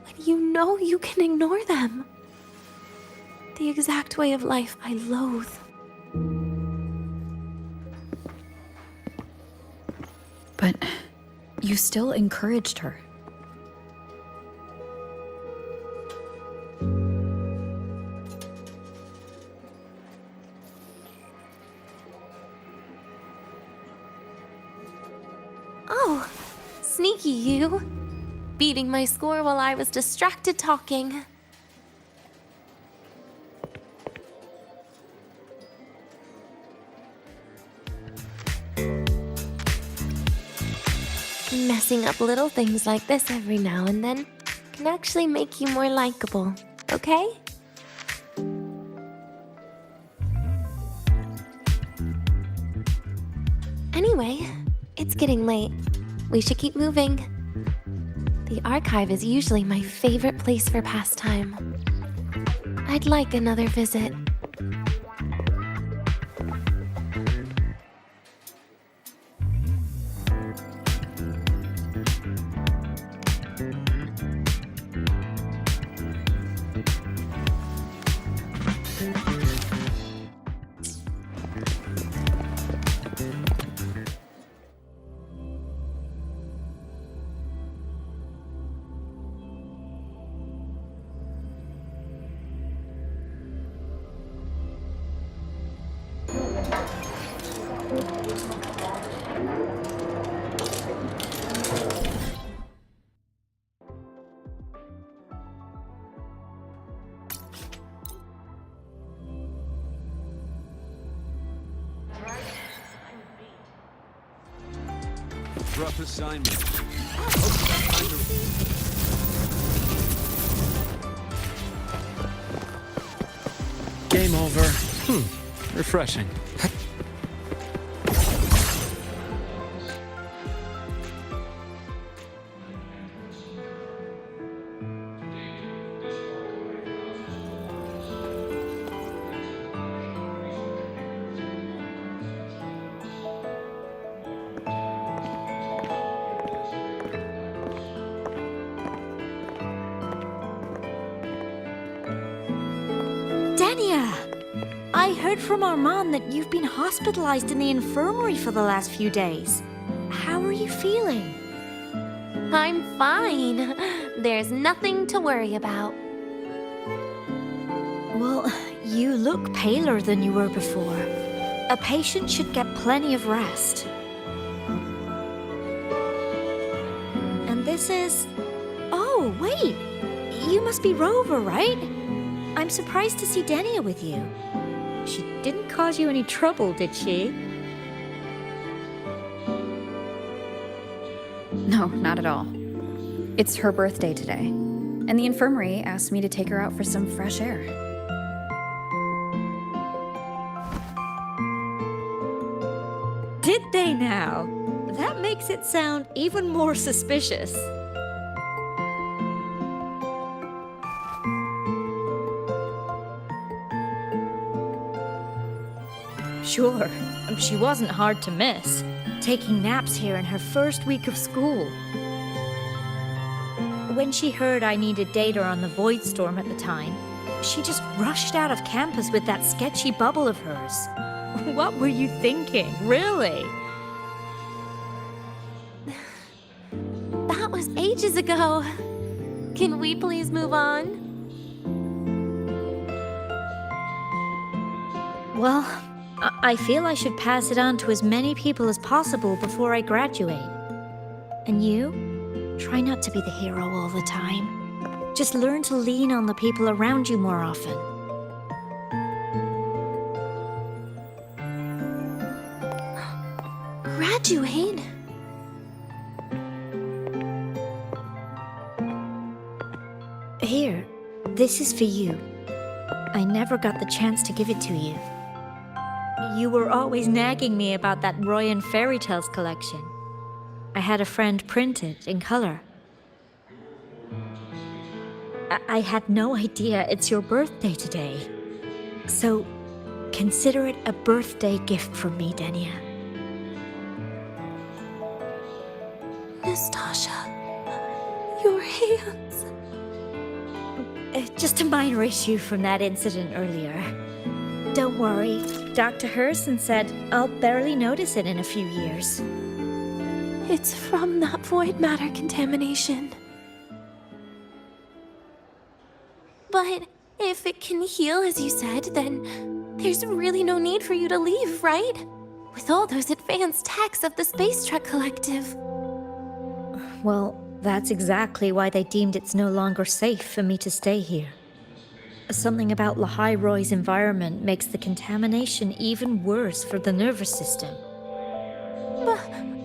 when you know you can ignore them. The exact way of life I loathe. But you still encouraged her. Oh, sneaky you. Beating my score while I was distracted talking. Messing up little things like this every now and then can actually make you more likable, okay? Anyway, it's getting late. We should keep moving. The archive is usually my favorite place for pastime. I'd like another visit. rough assignment. Hope you got time to... Game over. Refreshing. Denia! I heard from Armand that you've been hospitalized in the infirmary for the last few days. How are you feeling? I'm fine. There's nothing to worry about. Well, you look paler than you were before. A patient should get plenty of rest. And this is... Oh, wait! You must be Rover, right? I'm surprised to see Denia with you. She didn't cause you any trouble, did she? No, not at all. It's her birthday today, and the infirmary asked me to take her out for some fresh air. Did they now? That makes it sound even more suspicious. Sure, she wasn't hard to miss, taking naps here in her first week of school. When she heard I needed data on the Void Storm at the time, she just rushed out of campus with that sketchy bubble of hers. What were you thinking, really? That was ages ago. Can we please move on? Well, I feel I should pass it on to as many people as possible before I graduate. And you? Try not to be the hero all the time. Just learn to lean on the people around you more often. Graduate? Here, this is for you. I never got the chance to give it to you. You were always nagging me about that Roy and Fairy Tales collection. I had a friend print it in color. I had no idea it's your birthday today. So, consider it a birthday gift from me, Denia. Nastasha, your hands. Just a minor issue from that incident earlier. Don't worry, Dr. Herson said I'll barely notice it in a few years. It's from that void matter contamination. But if it can heal, as you said, then there's really no need for you to leave, right? With all those advanced techs of the Space Trek Collective. Well, that's exactly why they deemed it's no longer safe for me to stay here. Something about Lahai-Roi's environment makes the contamination even worse for the nervous system.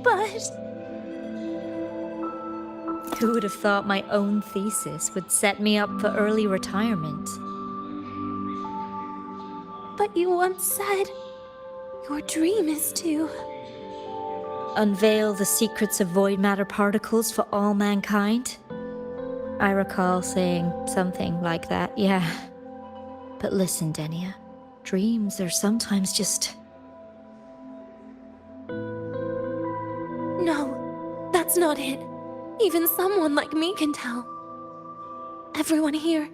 But... Who would have thought my own thesis would set me up for early retirement? But you once said your dream is to... unveil the secrets of void matter particles for all mankind? I recall saying something like that, yeah. But listen, Denia, dreams are sometimes just... No, that's not it. Even someone like me can tell. Everyone here.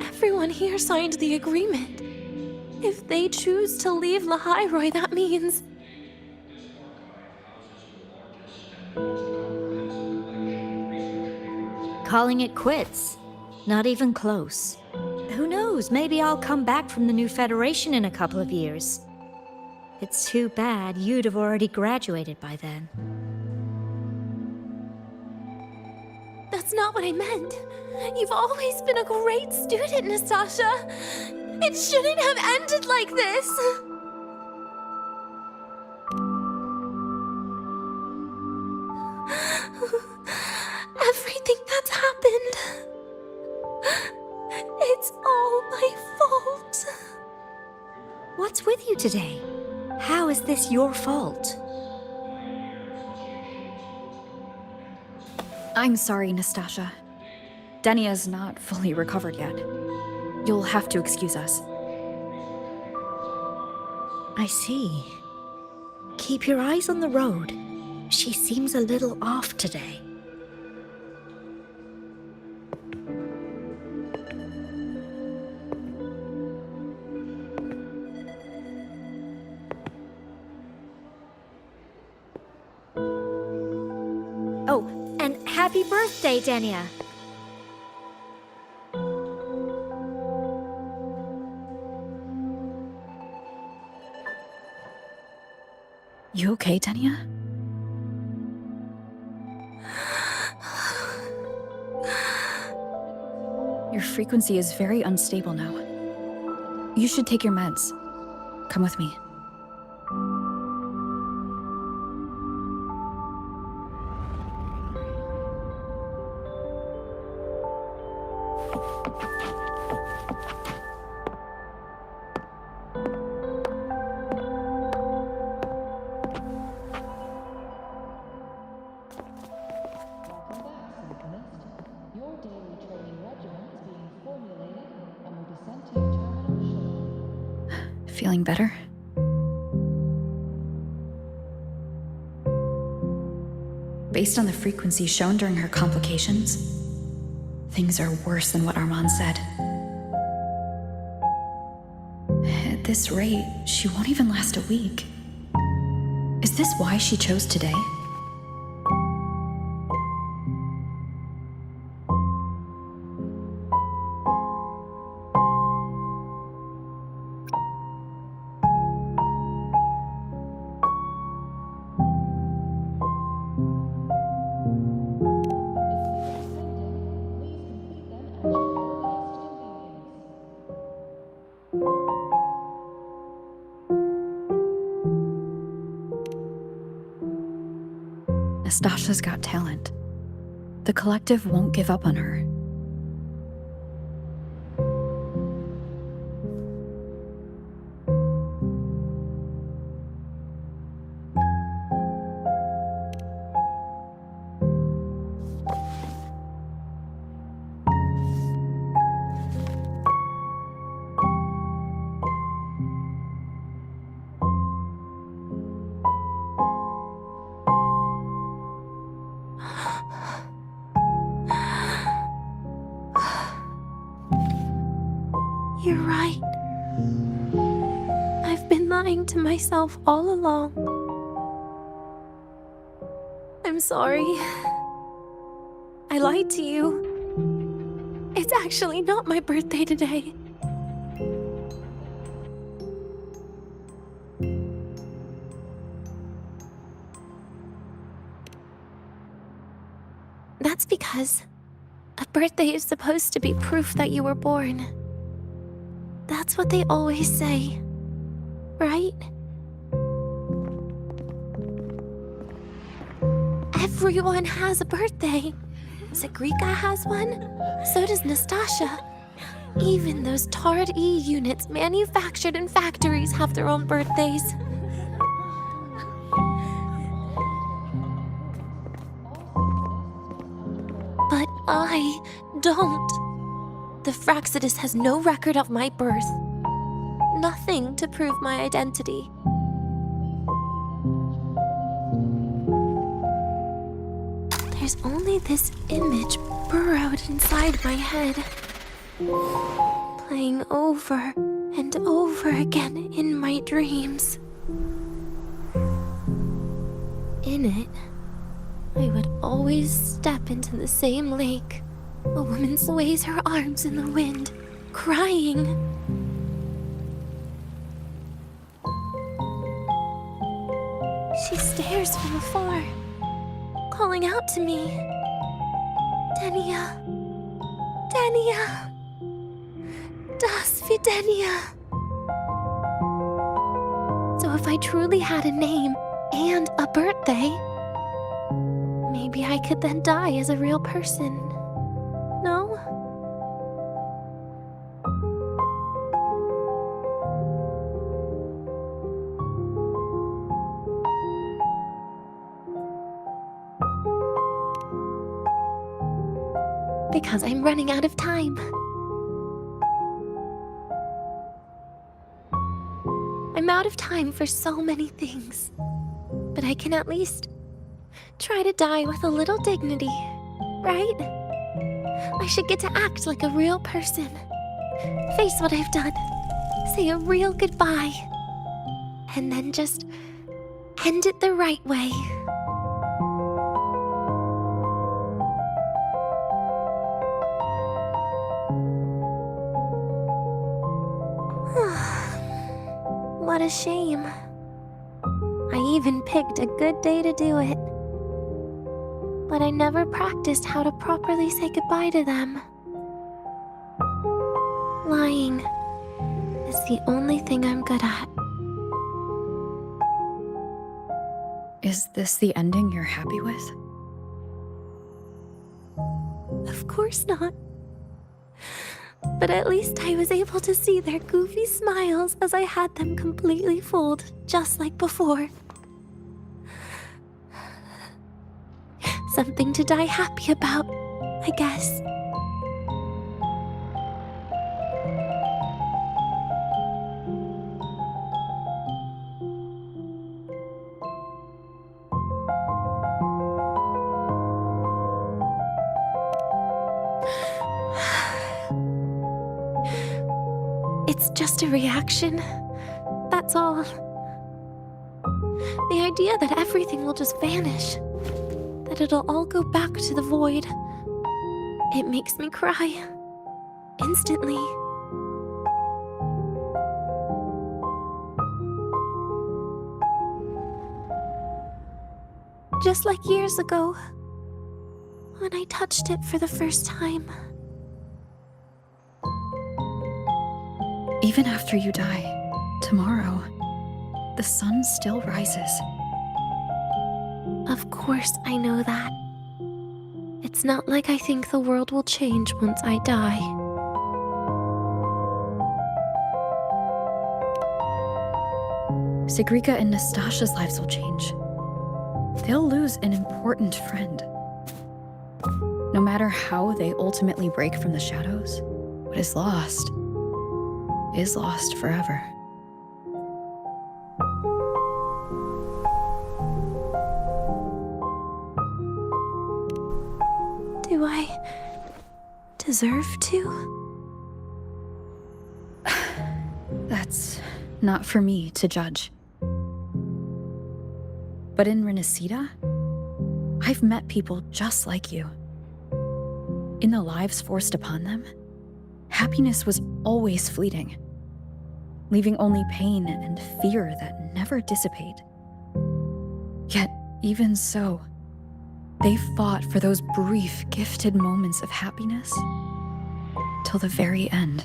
Everyone here signed the agreement. If they choose to leave Lahai-Roi, that means... calling it quits. Not even close. Who knows, maybe I'll come back from the new Federation in a couple of years. It's too bad you'd have already graduated by then. That's not what I meant. You've always been a great student, Nastasha. It shouldn't have ended like this! Everything that's happened... It's all my fault. What's with you today? How is this your fault? I'm sorry, Nastasha. Denia's not fully recovered yet. You'll have to excuse us. I see. Keep your eyes on the road. She seems a little off today. Oh, and happy birthday, Denia! You okay, Denia? Your frequency is very unstable now. You should take your meds. Come with me. Feeling better? Based on the frequency shown during her complications, things are worse than what Armand said. At this rate, she won't even last a week. Is this why she chose today? Nastasha's got talent. The collective won't give up on her. You're right. I've been lying to myself all along. I'm sorry. I lied to you. It's actually not my birthday today. That's because a birthday is supposed to be proof that you were born. That's what they always say, right? Everyone has a birthday. Zagrika has one, so does Nastasha. Even those tarred E units manufactured in factories have their own birthdays. But I don't. The Fraxidus has no record of my birth. Nothing to prove my identity. There's only this image burrowed inside my head, playing over and over again in my dreams. In it, I would always step into the same lake. A woman sways her arms in the wind, crying. She stares from afar, calling out to me. Denia. Denia. Das Denia. So if I truly had a name and a birthday, maybe I could then die as a real person. No? Because I'm running out of time. I'm out of time for so many things. But I can at least try to die with a little dignity, right? I should get to act like a real person. Face what I've done. Say a real goodbye. And then just end it the right way. What a shame. I even picked a good day to do it. But I never practiced how to properly say goodbye to them. Lying is the only thing I'm good at. Is this the ending you're happy with? Of course not. But at least I was able to see their goofy smiles as I had them completely fooled, just like before. Something to die happy about, I guess. It's just a reaction. That's all. The idea that everything will just vanish, that it'll all go back to the void, it makes me cry. Instantly. Just like years ago, when I touched it for the first time. Even after you die, tomorrow, the sun still rises. Of course I know that. It's not like I think the world will change once I die. Sigrika and Nastasha's lives will change. They'll lose an important friend. No matter how they ultimately break from the shadows, what is lost forever. Do I deserve to? That's not for me to judge. But in Renacida, I've met people just like you. In the lives forced upon them, happiness was always fleeting, leaving only pain and fear that never dissipate. Yet, even so, they fought for those brief, gifted moments of happiness till the very end.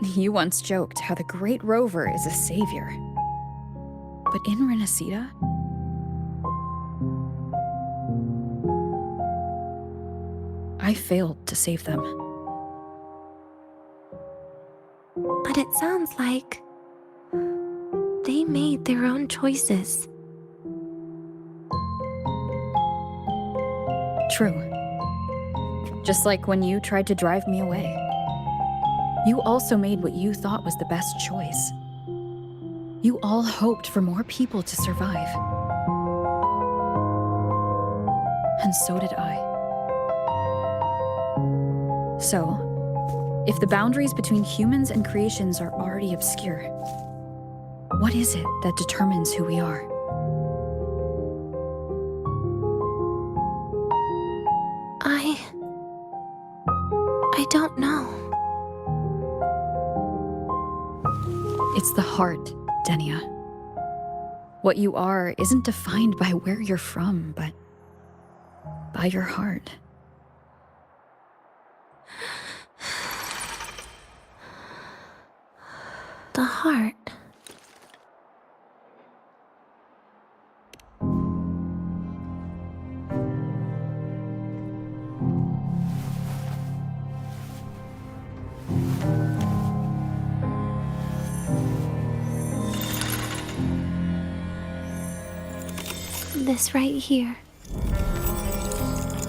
You once joked how the great rover is a savior. But in Renacida, I failed to save them. But it sounds like they made their own choices. True. Just like when you tried to drive me away. You also made what you thought was the best choice. You all hoped for more people to survive. And so did I. So, if the boundaries between humans and creations are already obscure, what is it that determines who we are? I don't know. It's the heart, Denia. What you are isn't defined by where you're from, but by your heart. The heart. This right here.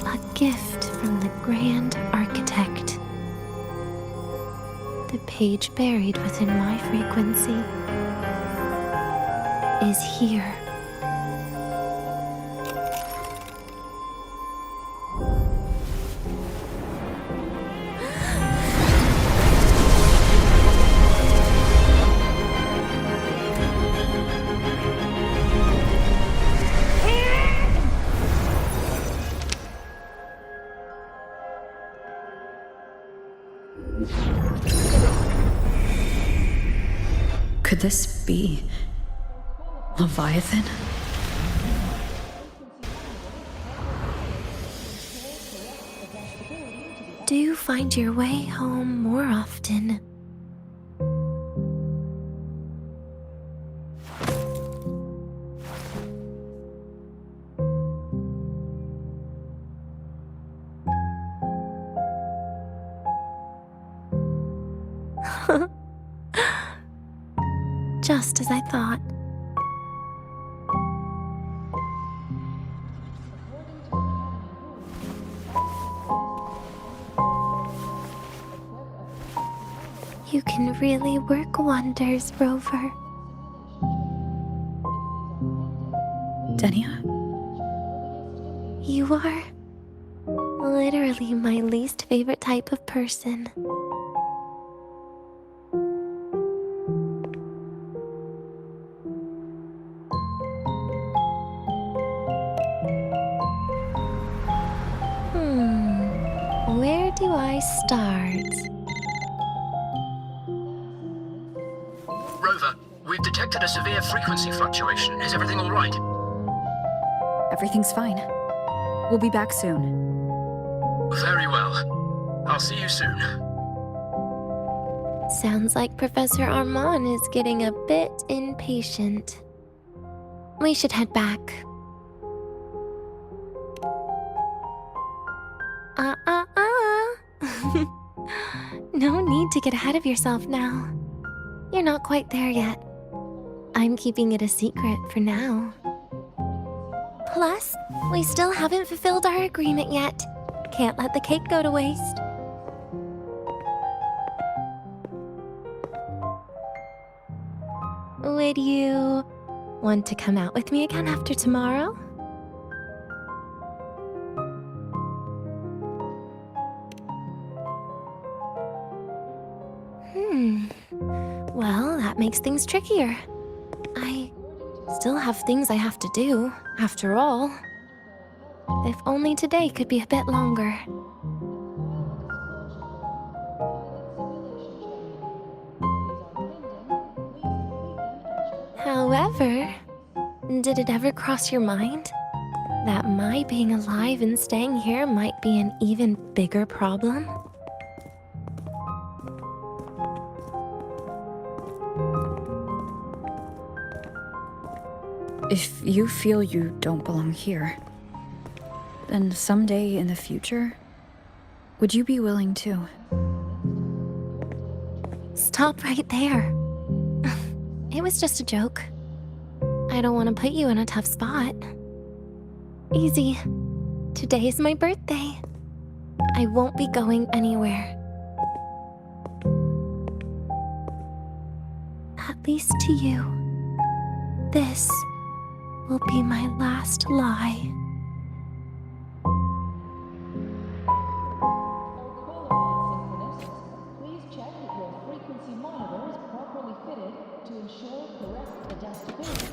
A gift from the Grand Architect. The page buried within my frequency is here. Could this be Leviathan? Do you find your way home more often? Just as I thought. You can really work wonders, Rover. Denia? You are literally my least favorite type of person. Where do I start? Rover, we've detected a severe frequency fluctuation. Is everything all right? Everything's fine. We'll be back soon. Very well. I'll see you soon. Sounds like Professor Armand is getting a bit impatient. We should head back. No need to get ahead of yourself now. You're not quite there yet. I'm keeping it a secret for now. Plus, we still haven't fulfilled our agreement yet. Can't let the cake go to waste. Would you want to come out with me again after tomorrow? Well, that makes things trickier. I still have things I have to do, after all. If only today could be a bit longer. However, did it ever cross your mind that my being alive and staying here might be an even bigger problem? If you feel you don't belong here, then someday in the future, would you be willing to? Stop right there. It was just a joke. I don't want to put you in a tough spot. Easy. Today is my birthday. I won't be going anywhere. At least to you. This will be my last lie. Please check that your frequency monitor is properly fitted to ensure correct adjustability.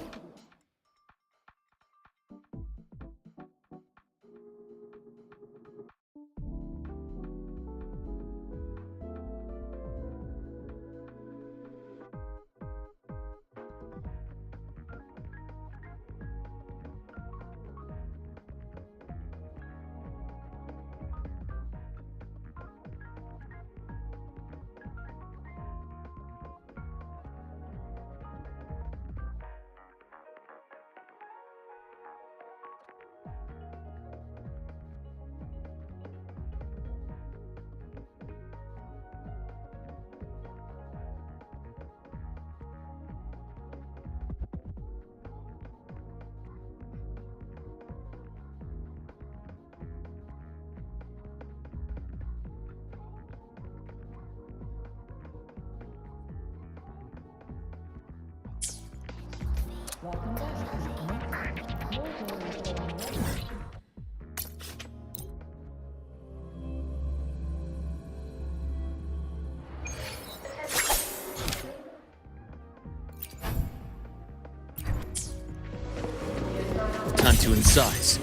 to in size.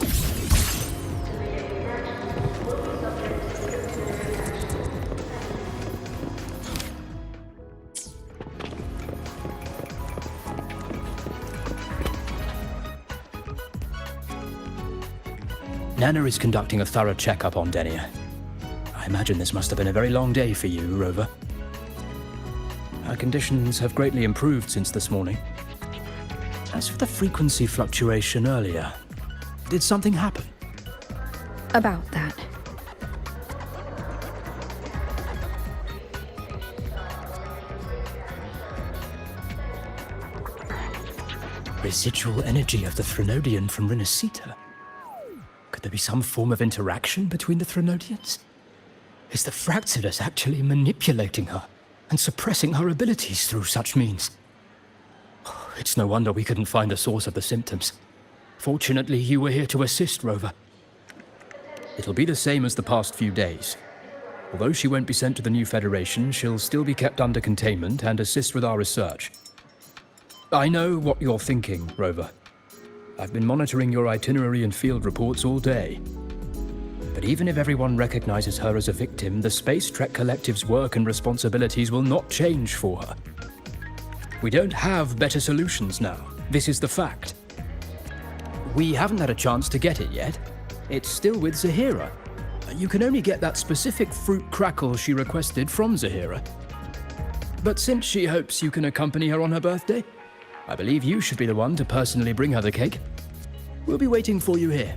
Nana is conducting a thorough checkup on Denia. I imagine this must have been a very long day for you, Rover. Her conditions have greatly improved since this morning. As for the frequency fluctuation earlier, did something happen? About that. Residual energy of the Threnodian from Renacita. Could there be some form of interaction between the Threnodians? Is the Fractsidus actually manipulating her and suppressing her abilities through such means? It's no wonder we couldn't find the source of the symptoms. Fortunately, you were here to assist, Rover. It'll be the same as the past few days. Although she won't be sent to the new Federation, she'll still be kept under containment and assist with our research. I know what you're thinking, Rover. I've been monitoring your itinerary and field reports all day. But even if everyone recognizes her as a victim, the Space Trek Collective's work and responsibilities will not change for her. We don't have better solutions now. This is the fact. We haven't had a chance to get it yet. It's still with Zahira. You can only get that specific fruit crackle she requested from Zahira. But since she hopes you can accompany her on her birthday, I believe you should be the one to personally bring her the cake. We'll be waiting for you here.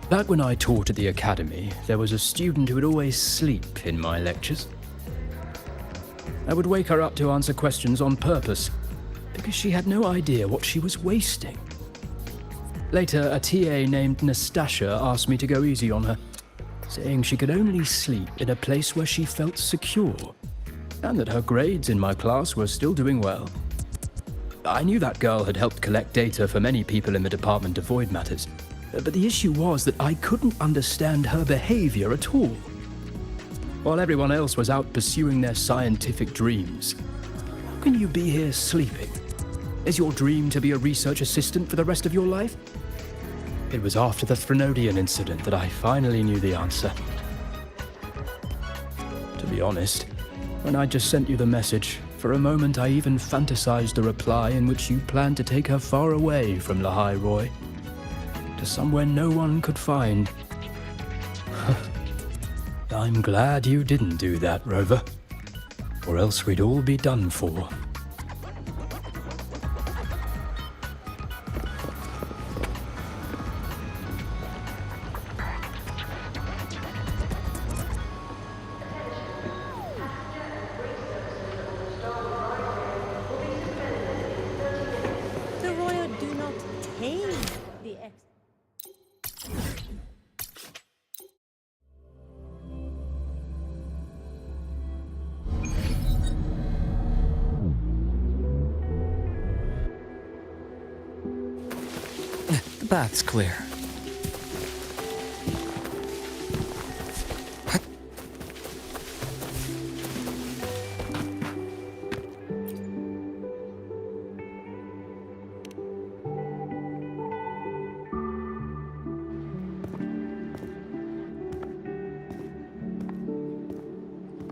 Back when I taught at the academy, there was a student who would always sleep in my lectures. I would wake her up to answer questions on purpose, because she had no idea what she was wasting. Later, a TA named Nastasia asked me to go easy on her, saying she could only sleep in a place where she felt secure, and that her grades in my class were still doing well. I knew that girl had helped collect data for many people in the Department of Void Matters, but the issue was that I couldn't understand her behavior at all. While everyone else was out pursuing their scientific dreams, how can you be here sleeping? Is your dream to be a research assistant for the rest of your life? It was after the Threnodian incident that I finally knew the answer. To be honest, when I just sent you the message, for a moment I even fantasized a reply in which you planned to take her far away from Lahai-Roi, to somewhere no one could find. I'm glad you didn't do that, Rover, or else we'd all be done for. The bath's clear.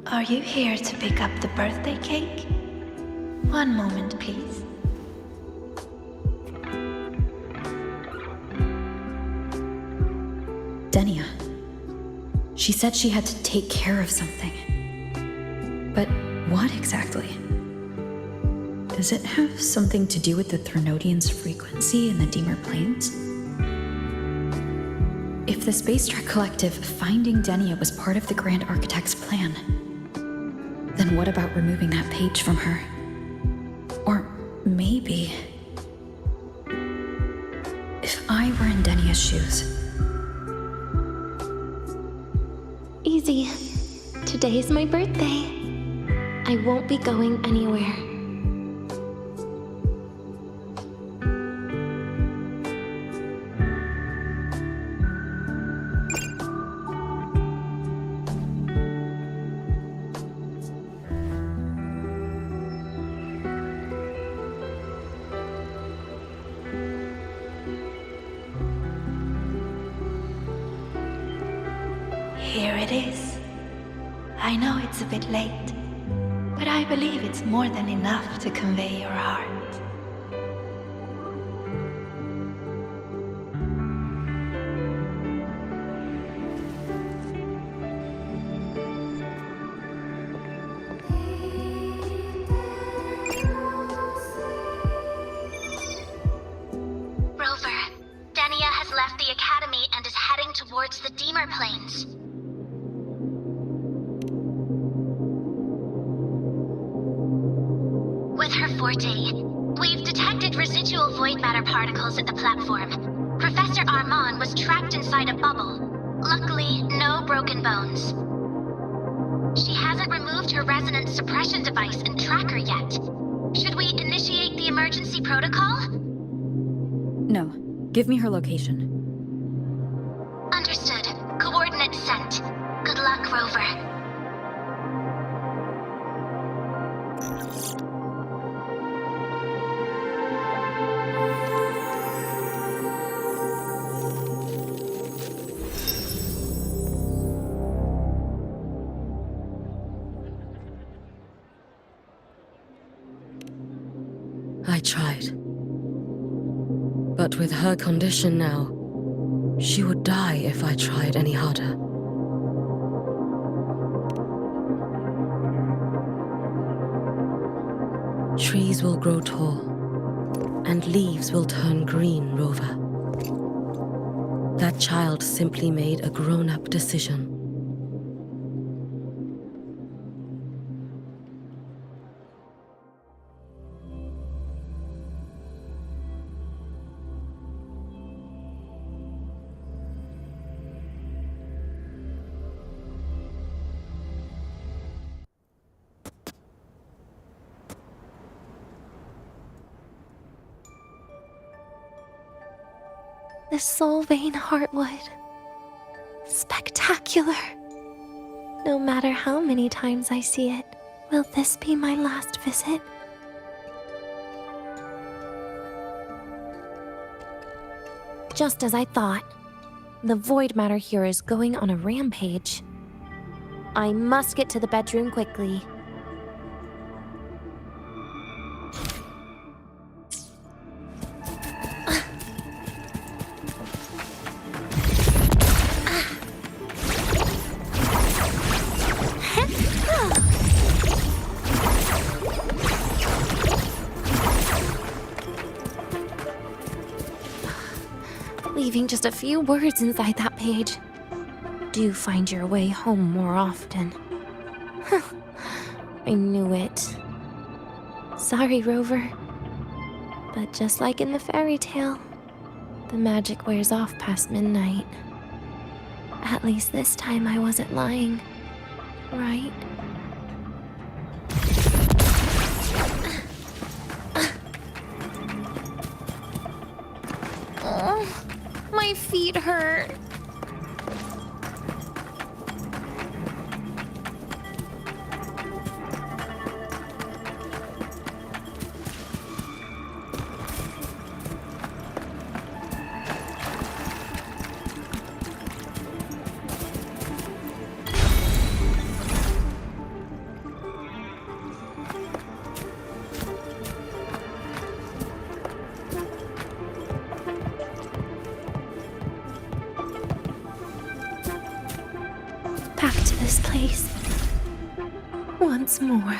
Are you here to pick up the birthday cake? One moment, please. Denia. She said she had to take care of something. But what exactly? Does it have something to do with the Threnodian's frequency in the Deemer Plains? If the Space Trek Collective finding Denia was part of the Grand Architect's plan, then what about removing that page from her? Or maybe... if I were in Denia's shoes... Easy. Today's my birthday. I won't be going anywhere. Here it is. I know it's a bit late, but I believe it's more than enough to convey your heart. Rover, Denia has left the Academy and is heading towards the Deemer Plains. With her forte, we've detected residual void matter particles at the platform. Professor Armand was trapped inside a bubble. Luckily, no broken bones. She hasn't removed her resonance suppression device and tracker yet. Should we initiate the emergency protocol? No. Give me her location. Understood. Coordinates sent. Good luck, Rover. I tried. But with her condition now, she would die if I tried any harder. Trees will grow tall, and leaves will turn green, Rover. That child simply made a grown-up decision. The soul vein heartwood. Spectacular. No matter how many times I see it, will this be my last visit? Just as I thought, the void matter here is going on a rampage. I must get to the bedroom quickly. Leaving just a few words inside that page. Do find your way home more often. I knew it. Sorry, Rover. But just like in the fairy tale, the magic wears off past midnight. At least this time I wasn't lying, right? Oh, my feet hurt. Back to this place. Once more.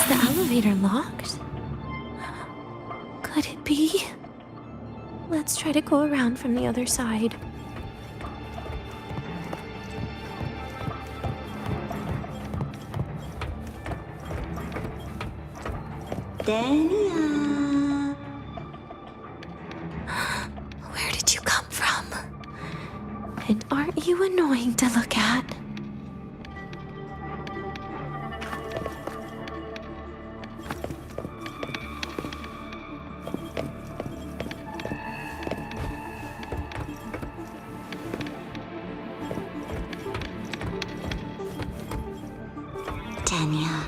the elevator locked? Could it be? Let's try to go around from the other side. Denia. Where did you come from? And aren't you annoying to look at? Denia,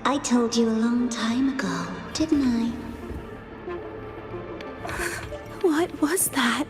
I told you a long time ago, didn't I? What was that?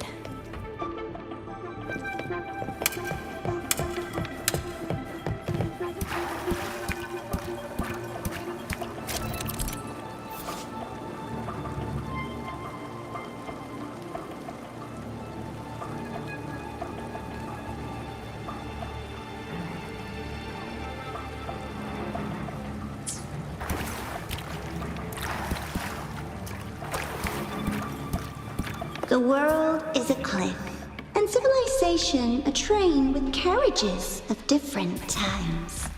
The world is a cliff, and civilization a train with carriages of different times.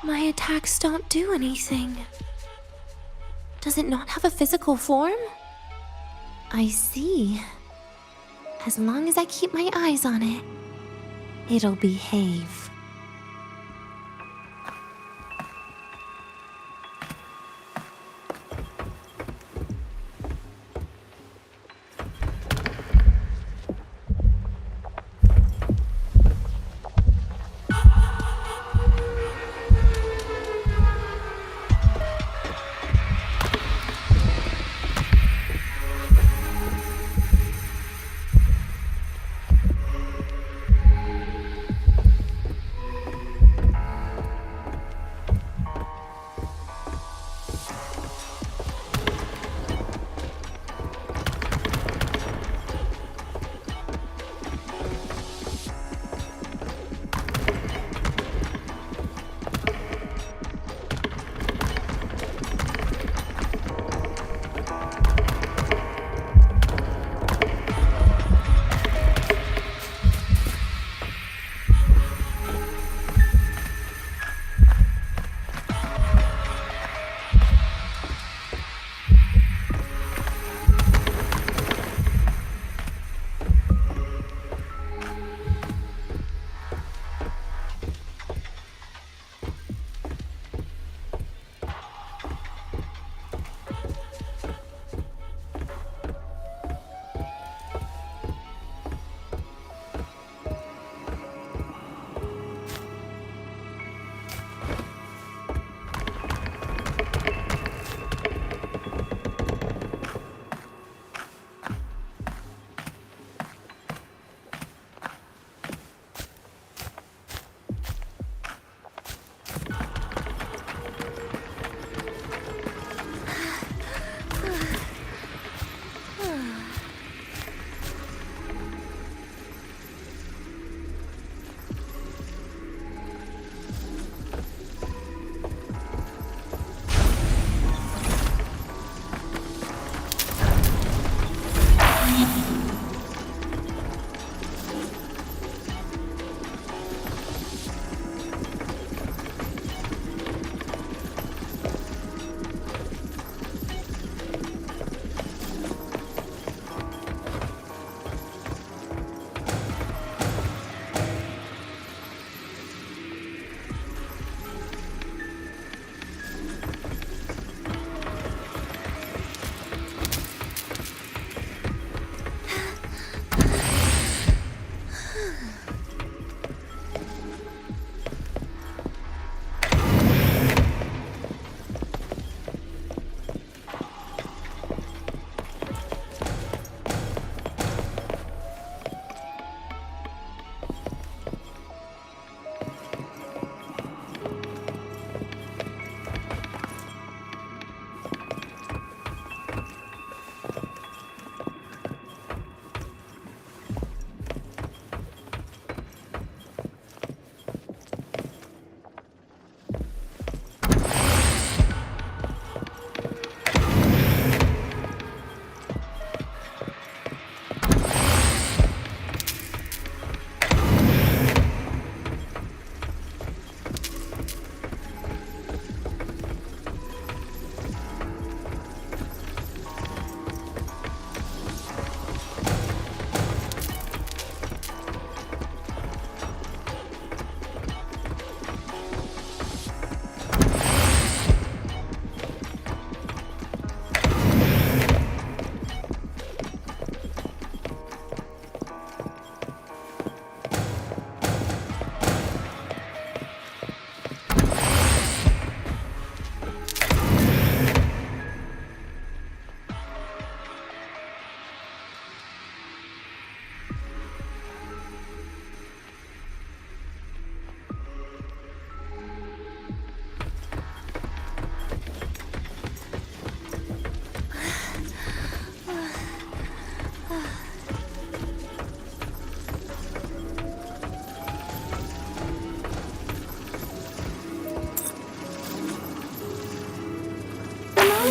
My attacks don't do anything. Does it not have a physical form? I see. As long as I keep my eyes on it, it'll behave.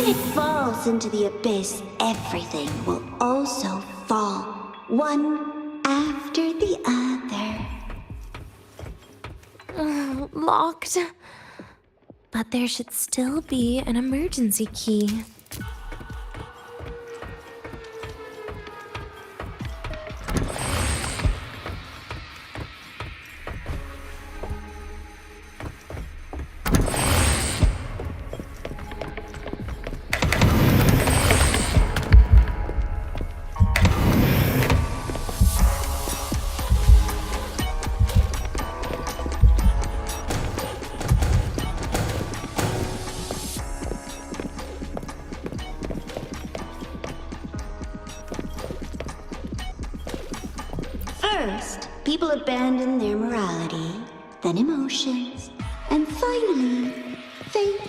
when it falls into the abyss, everything will also fall, one after the other. Locked. But there should still be an emergency key. First, people abandon their morality, then emotions, and finally, faith.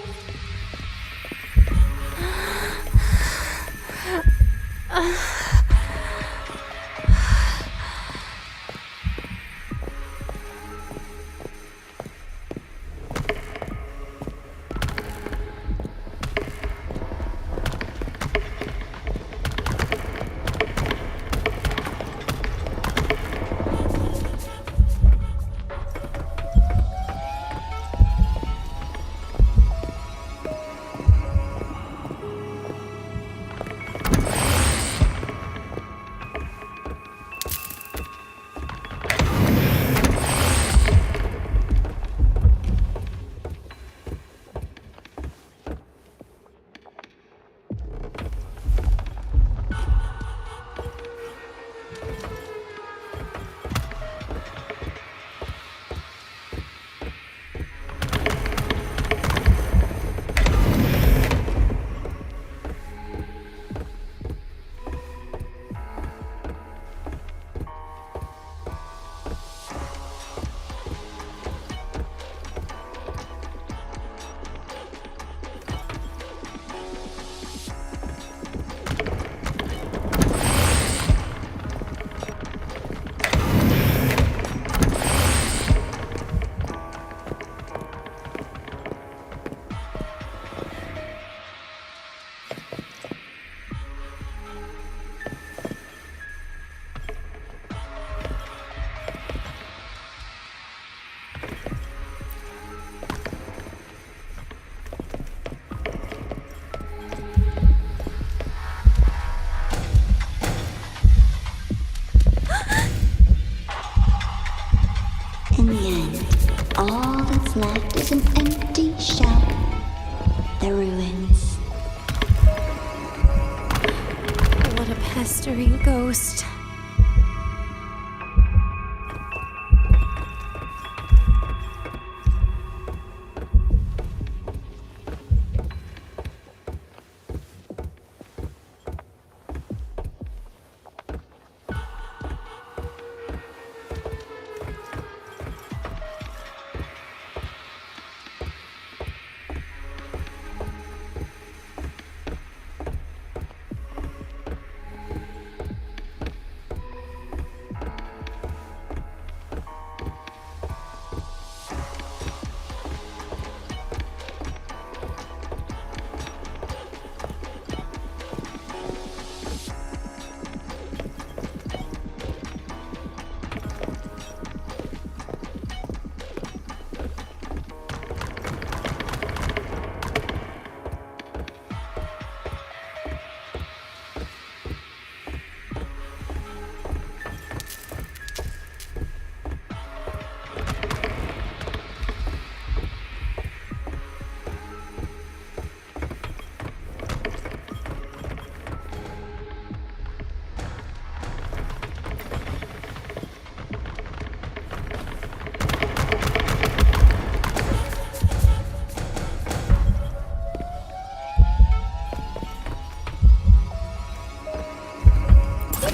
In the end, all that's left is an empty shell. The ruins. What a pestering ghost.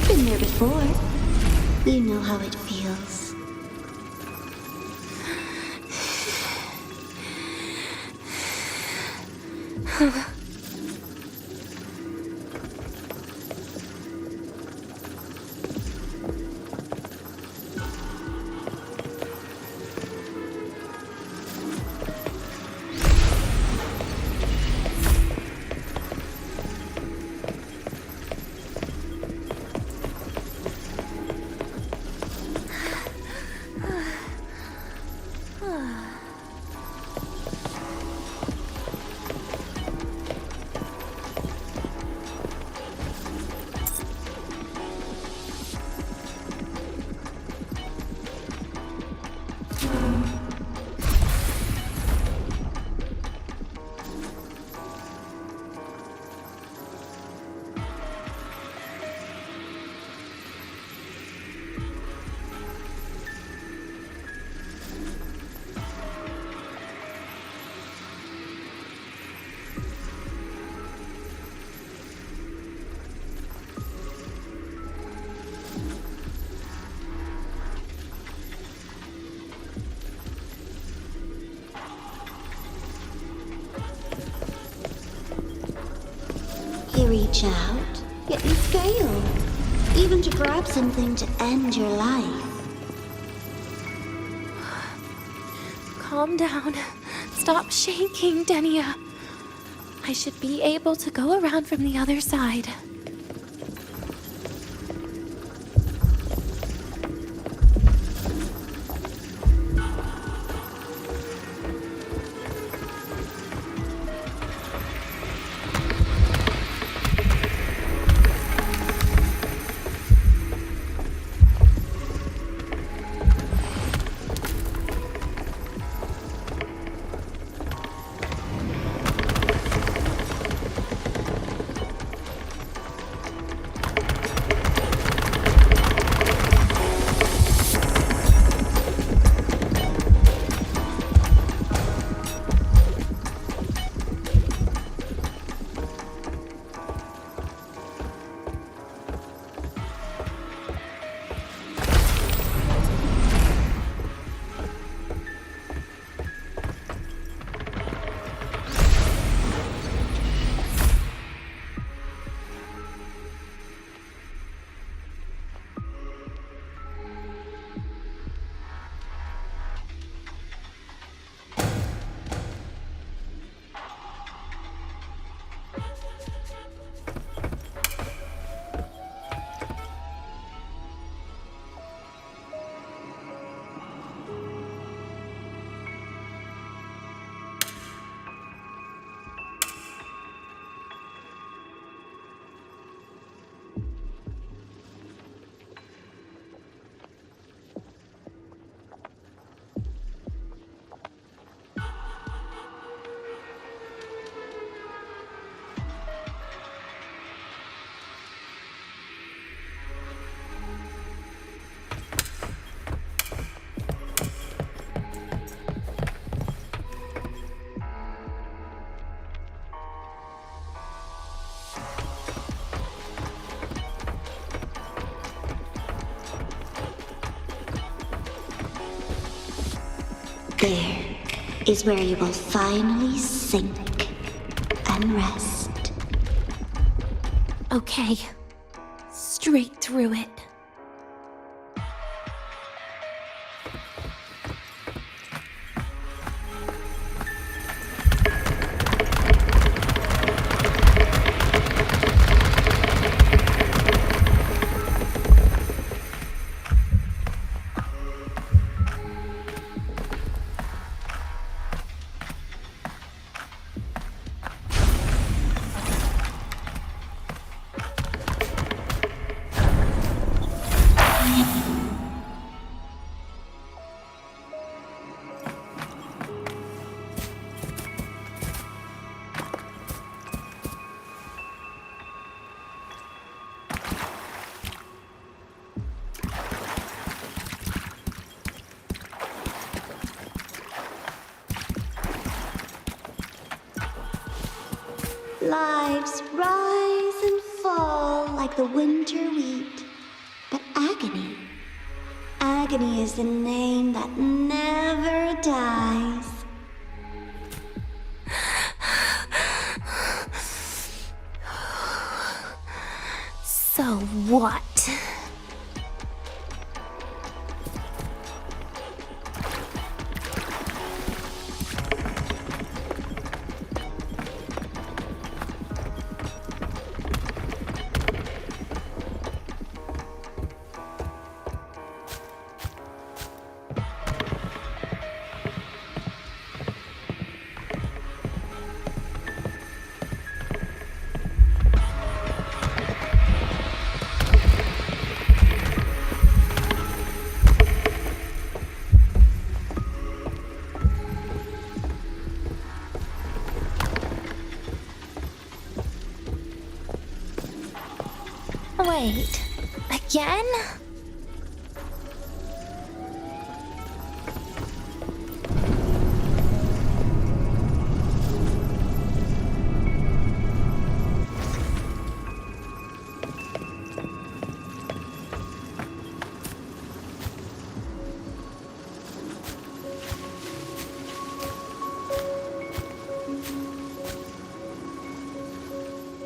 Been there before. You know how it feels. reach out, yet you fail. Even to grab something to end your life. Calm down. Stop shaking, Denia. I should be able to go around from the other side. There is where you will finally sink and rest. Okay. Straight through it. Lives rise and fall like the winter wheat. But agony is the name that never dies. So what? Wait, again?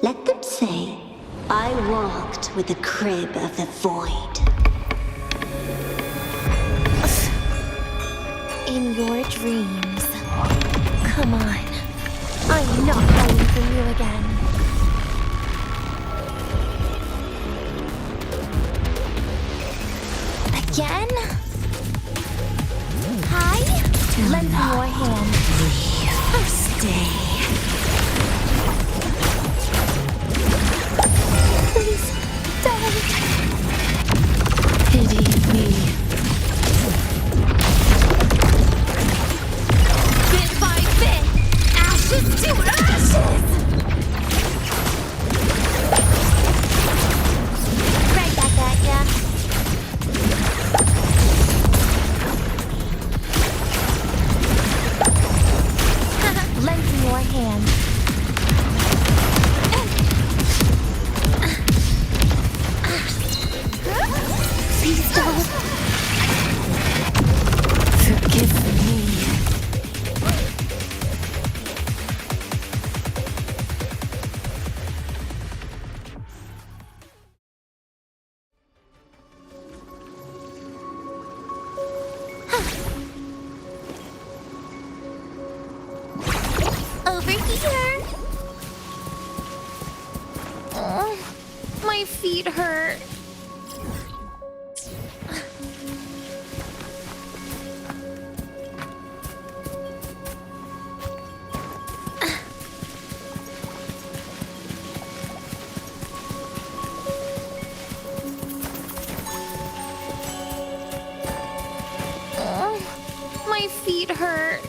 Let them say say, I walked with the crib of the void. In your dreams. Come on. I'm not hiding from you again. Again? Hi? Lend me your hand. Stay. Please, don't. Pity me. Bit by bit, ashes to ashes! Right back at ya. Lend me your hand. Please don't. Forgive me. Over here. Oh, my feet hurt. Oh, my feet hurt.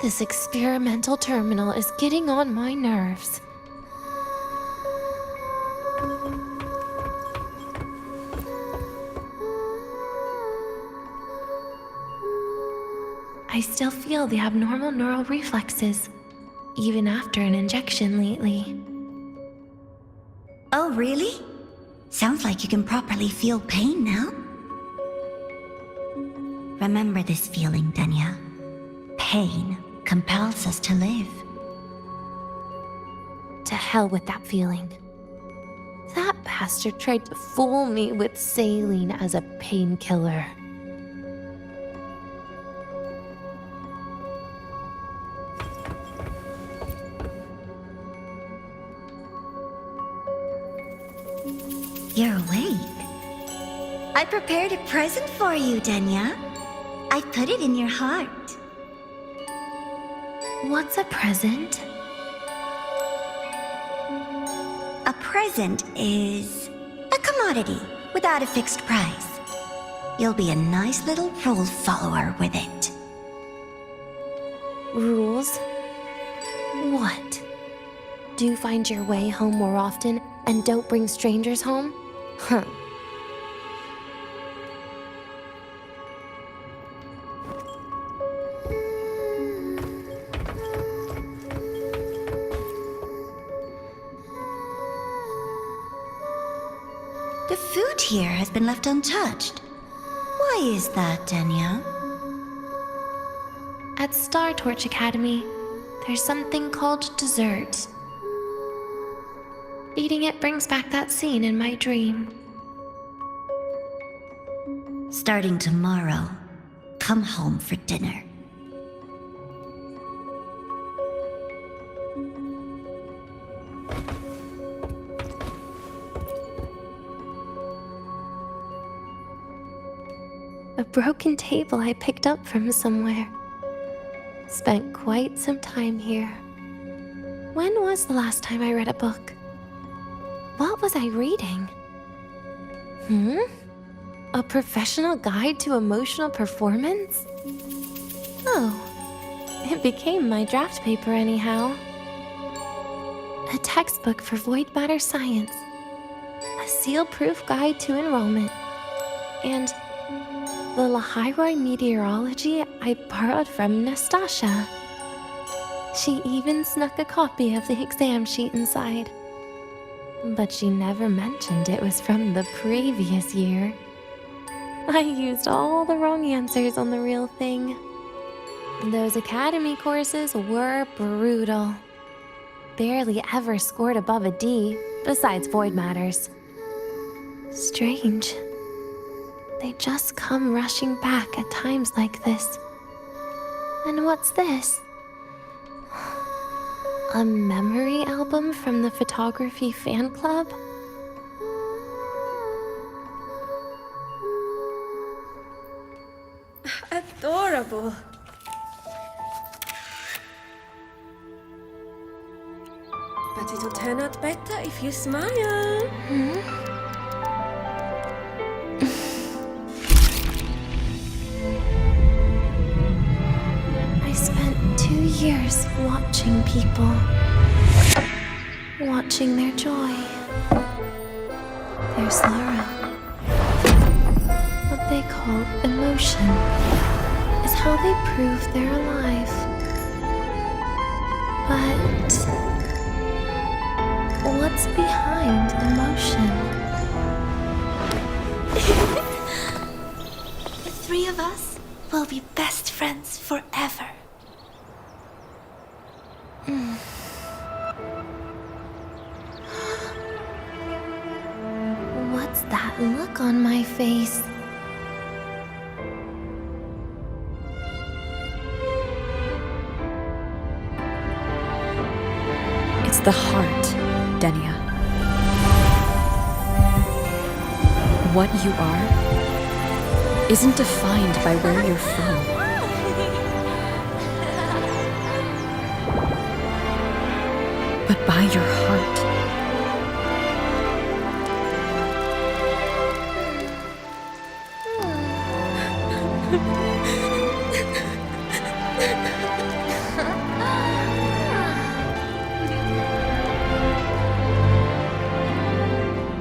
This experimental terminal is getting on my nerves. I still feel the abnormal neural reflexes, even after an injection lately. Oh, really? Sounds like you can properly feel pain now. Remember this feeling, Denia. Pain compels us to live. To hell with that feeling. That bastard tried to fool me with saline as a painkiller. You're awake. I prepared a present for you, Denia. I put it in your heart. What's a present? A present is a commodity without a fixed price. You'll be a nice little rule follower with it. Rules? What? Do find your way home more often and don't bring strangers home? Huh. The food here has been left untouched. Why is that, Denia? At Star Torch Academy, there's something called dessert. Eating it brings back that scene in my dream. Starting tomorrow, come home for dinner. A broken table I picked up from somewhere. Spent quite some time here. When was the last time I read a book? What was I reading? A professional guide to emotional performance? Oh, it became my draft paper anyhow. A textbook for void matter science. A seal-proof guide to enrollment. And the Lahai-Roi meteorology I borrowed from Nastasha. She even snuck a copy of the exam sheet inside. But she never mentioned it was from the previous year. I used all the wrong answers on the real thing. Those academy courses were brutal. Barely ever scored above a D, besides void matters. Strange. They just come rushing back at times like this. And what's this? A memory album from the photography fan club? Adorable. But it'll turn out better if you smile. I spent 2 years watching people. Watching their joy. Their sorrow. What they call emotion is how they prove they're alive. But what's behind emotion? The three of us will be best friends forever. What's that look on my face? It's the heart, Denia. What you are isn't defined by where you're from. But by your heart.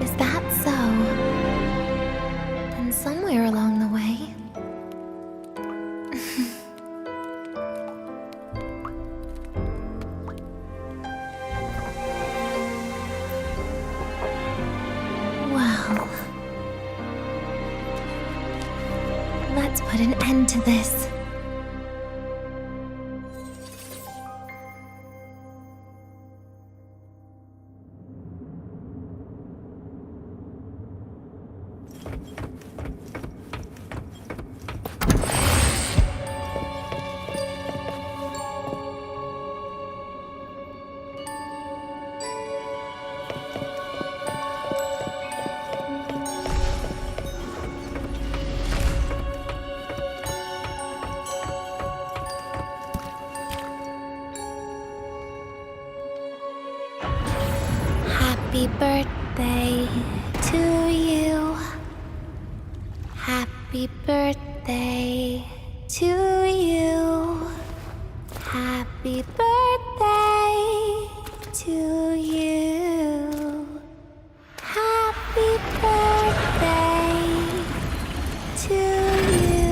Is that so? Then somewhere along the way... Well... Let's put an end to this. Happy birthday to you. Happy birthday to you. Happy birthday to you. Happy birthday to you.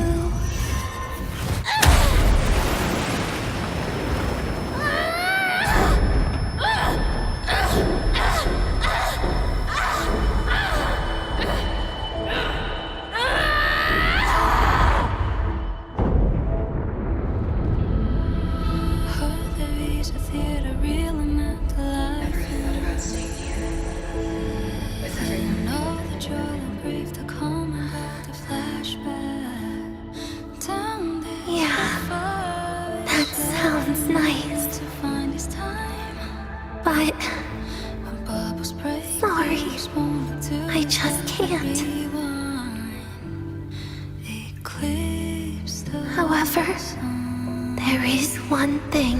Sounds nice. But sorry, I just can't. However, there is one thing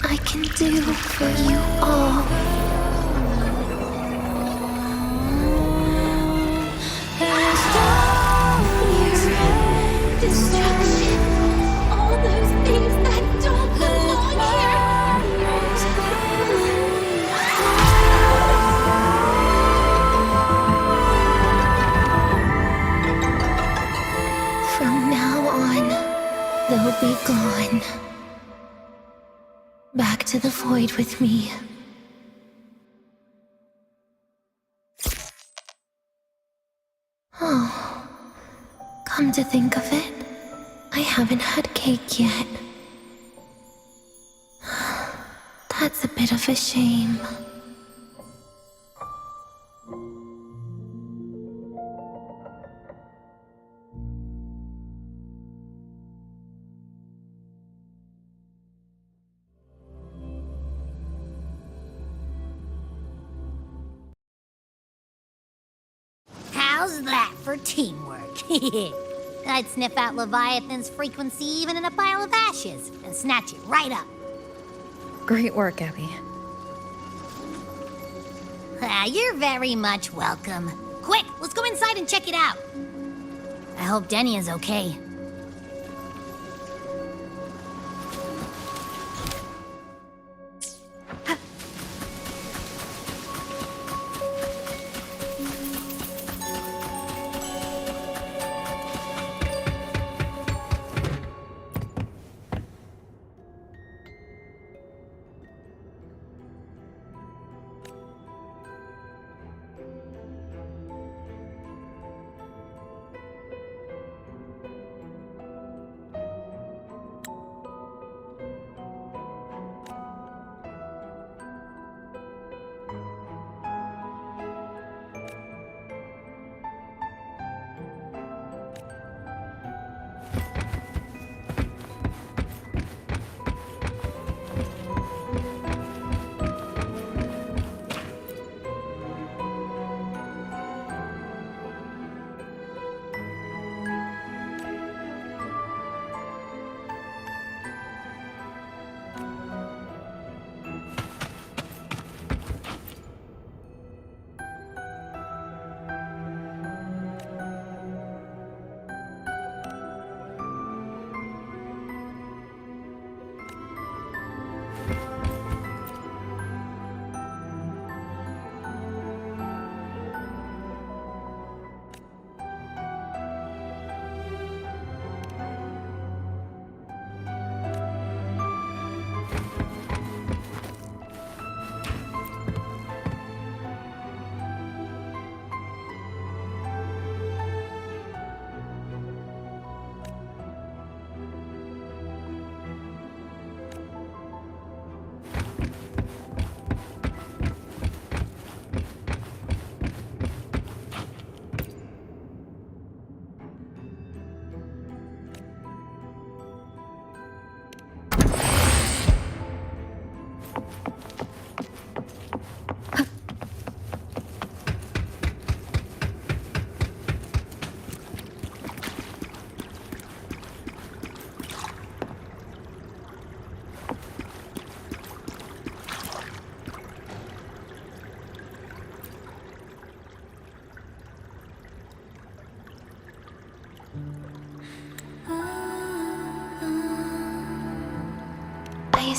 I can do for you all. Fear, destruction, all those things that don't belong here. From now on, they'll be gone. Back to the void with me. Oh, come to think of it, I haven't had cake yet. That's a bit of a shame. How's that for teamwork? I'd sniff out Leviathan's frequency even in a pile of ashes and snatch it right up. Great work, Abby. You're very much welcome. Quick, let's go inside and check it out. I hope Denia's okay.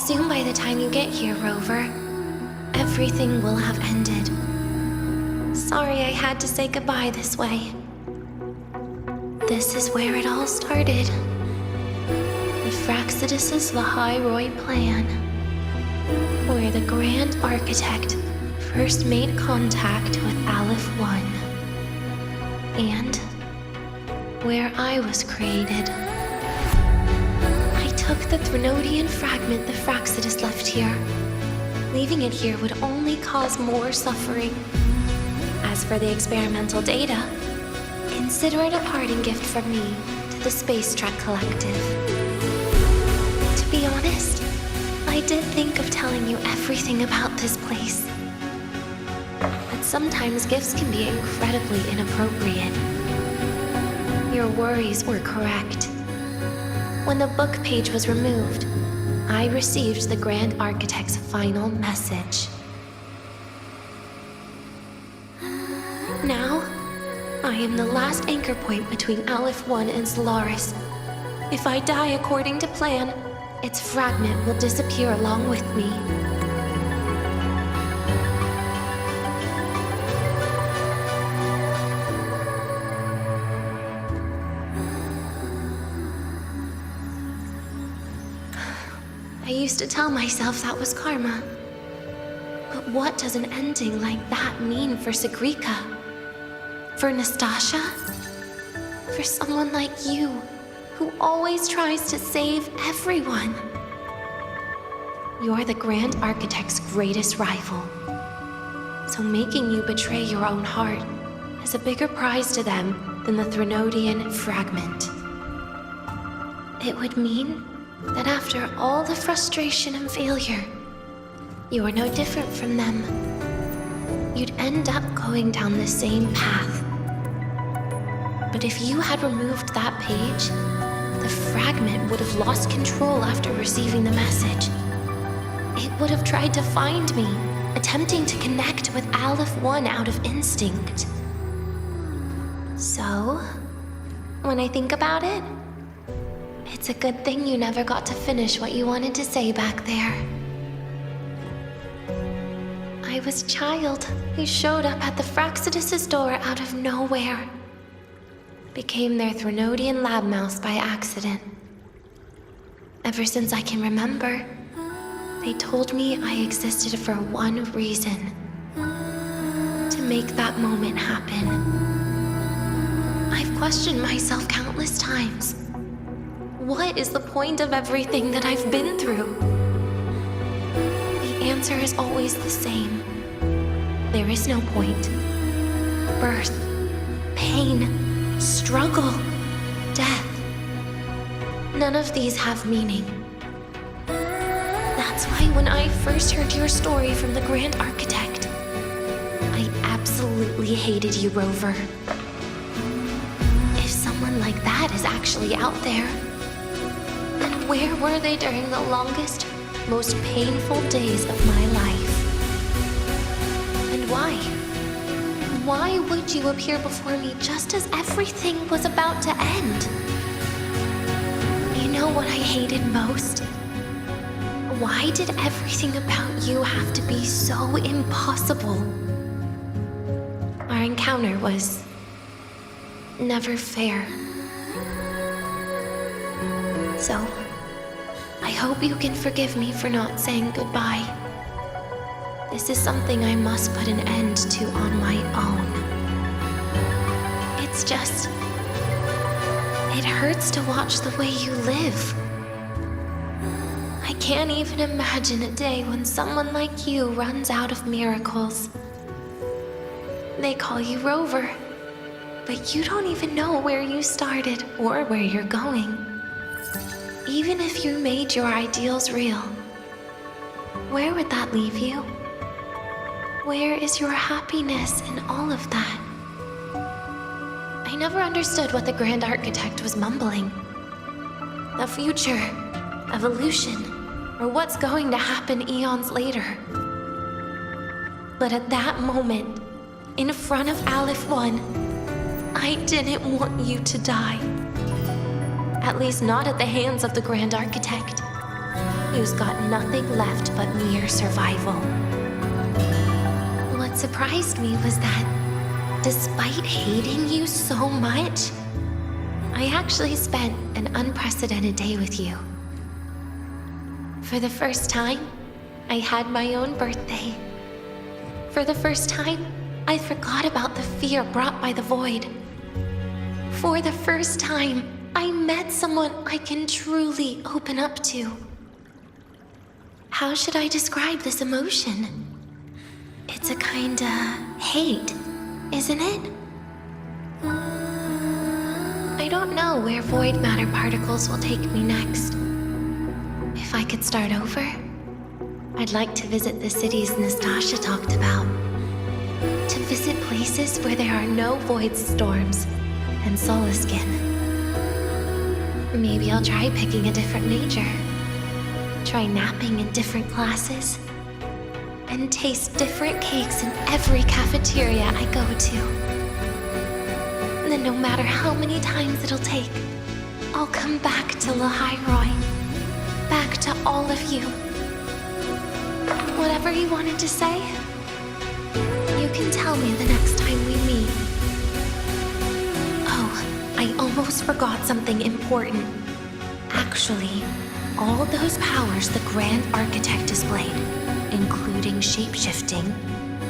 assume by the time you get here, Rover, everything will have ended. Sorry I had to say goodbye this way. This is where it all started. The Fraxidus' Lahai-Roi plan, where the Grand Architect first made contact with Aleph-1, and where I was created. I took the Threnodian fragment the Fraxidus left here. Leaving it here would only cause more suffering. As for the experimental data, consider it a parting gift from me to the Space Trek Collective. To be honest, I did think of telling you everything about this place. But sometimes gifts can be incredibly inappropriate. Your worries were correct. When the book page was removed, I received the Grand Architect's final message. Now, I am the last anchor point between Aleph-1 and Solaris. If I die according to plan, its fragment will disappear along with me. I used to tell myself that was karma. But what does an ending like that mean for Segrika? For Nastasha? For someone like you, who always tries to save everyone? You're the Grand Architect's greatest rival. So making you betray your own heart is a bigger prize to them than the Threnodian fragment. It would mean that after all the frustration and failure, you are no different from them. You'd end up going down the same path. But if you had removed that page, the fragment would have lost control after receiving the message. It would have tried to find me, attempting to connect with Aleph-1 out of instinct. So, when I think about it, it's a good thing you never got to finish what you wanted to say back there. I was a child who showed up at the Fraxidus' door out of nowhere. Became their Threnodian lab mouse by accident. Ever since I can remember, they told me I existed for one reason. To make that moment happen. I've questioned myself countless times. What is the point of everything that I've been through? The answer is always the same. There is no point. Birth, pain, struggle, death. None of these have meaning. That's why when I first heard your story from the Grand Architect, I absolutely hated you, Rover. If someone like that is actually out there, then where were they during the longest, most painful days of my life? And why? Why would you appear before me just as everything was about to end? You know what I hated most? Why did everything about you have to be so impossible? Our encounter was never fair. So, I hope you can forgive me for not saying goodbye. This is something I must put an end to on my own. It's just, it hurts to watch the way you live. I can't even imagine a day when someone like you runs out of miracles. They call you Rover, but you don't even know where you started or where you're going. Even if you made your ideals real, where would that leave you? Where is your happiness in all of that? I never understood what the Grand Architect was mumbling. The future, evolution, or what's going to happen eons later. But at that moment, in front of Aleph-1, I didn't want you to die. At least not at the hands of the Grand Architect. who's got nothing left but mere survival. What surprised me was that, despite hating you so much, I actually spent an unprecedented day with you. For the first time, I had my own birthday. For the first time, I forgot about the fear brought by the void. For the first time, I met someone I can truly open up to. How should I describe this emotion? It's a kinda hate, isn't it? I don't know where void matter particles will take me next. If I could start over, I'd like to visit the cities Nastasha talked about. To visit places where there are no void storms and Solaskin. Maybe I'll try picking a different major. Try napping in different classes. And taste different cakes in every cafeteria I go to. And then no matter how many times it'll take, I'll come back to Lahai-Roi. Back to all of you. Whatever you wanted to say, you can tell me the next time we meet. Oh, I almost forgot something important. Actually, all those powers the Grand Architect displayed, including shapeshifting,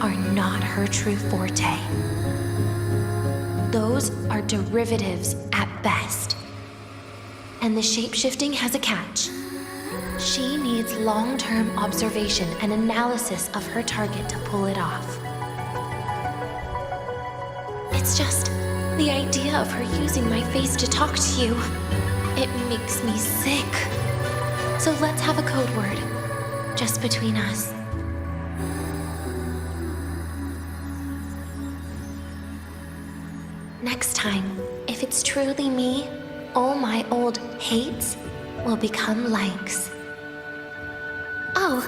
are not her true forte. Those are derivatives at best. And the shapeshifting has a catch. She needs long-term observation and analysis of her target to pull it off. It's just the idea of her using my face to talk to you. It makes me sick. So let's have a code word, just between us. Next time, if it's truly me, all my old hates will become likes. Oh,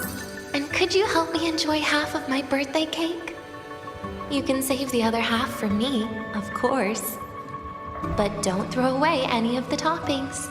and could you help me enjoy half of my birthday cake? You can save the other half for me, of course. But don't throw away any of the toppings.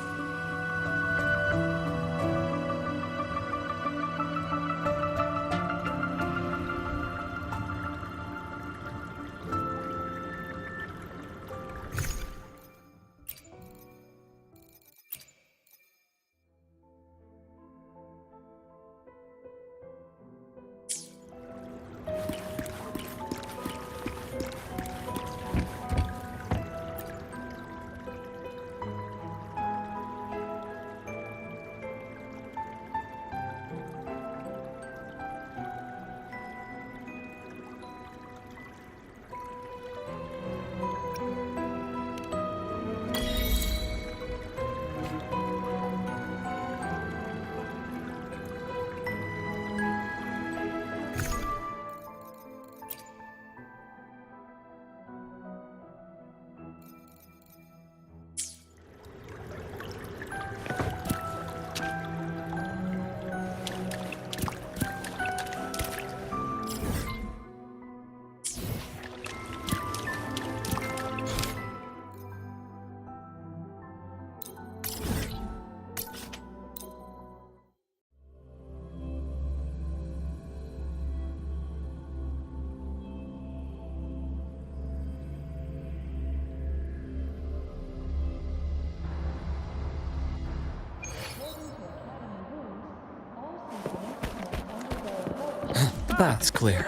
The path's clear.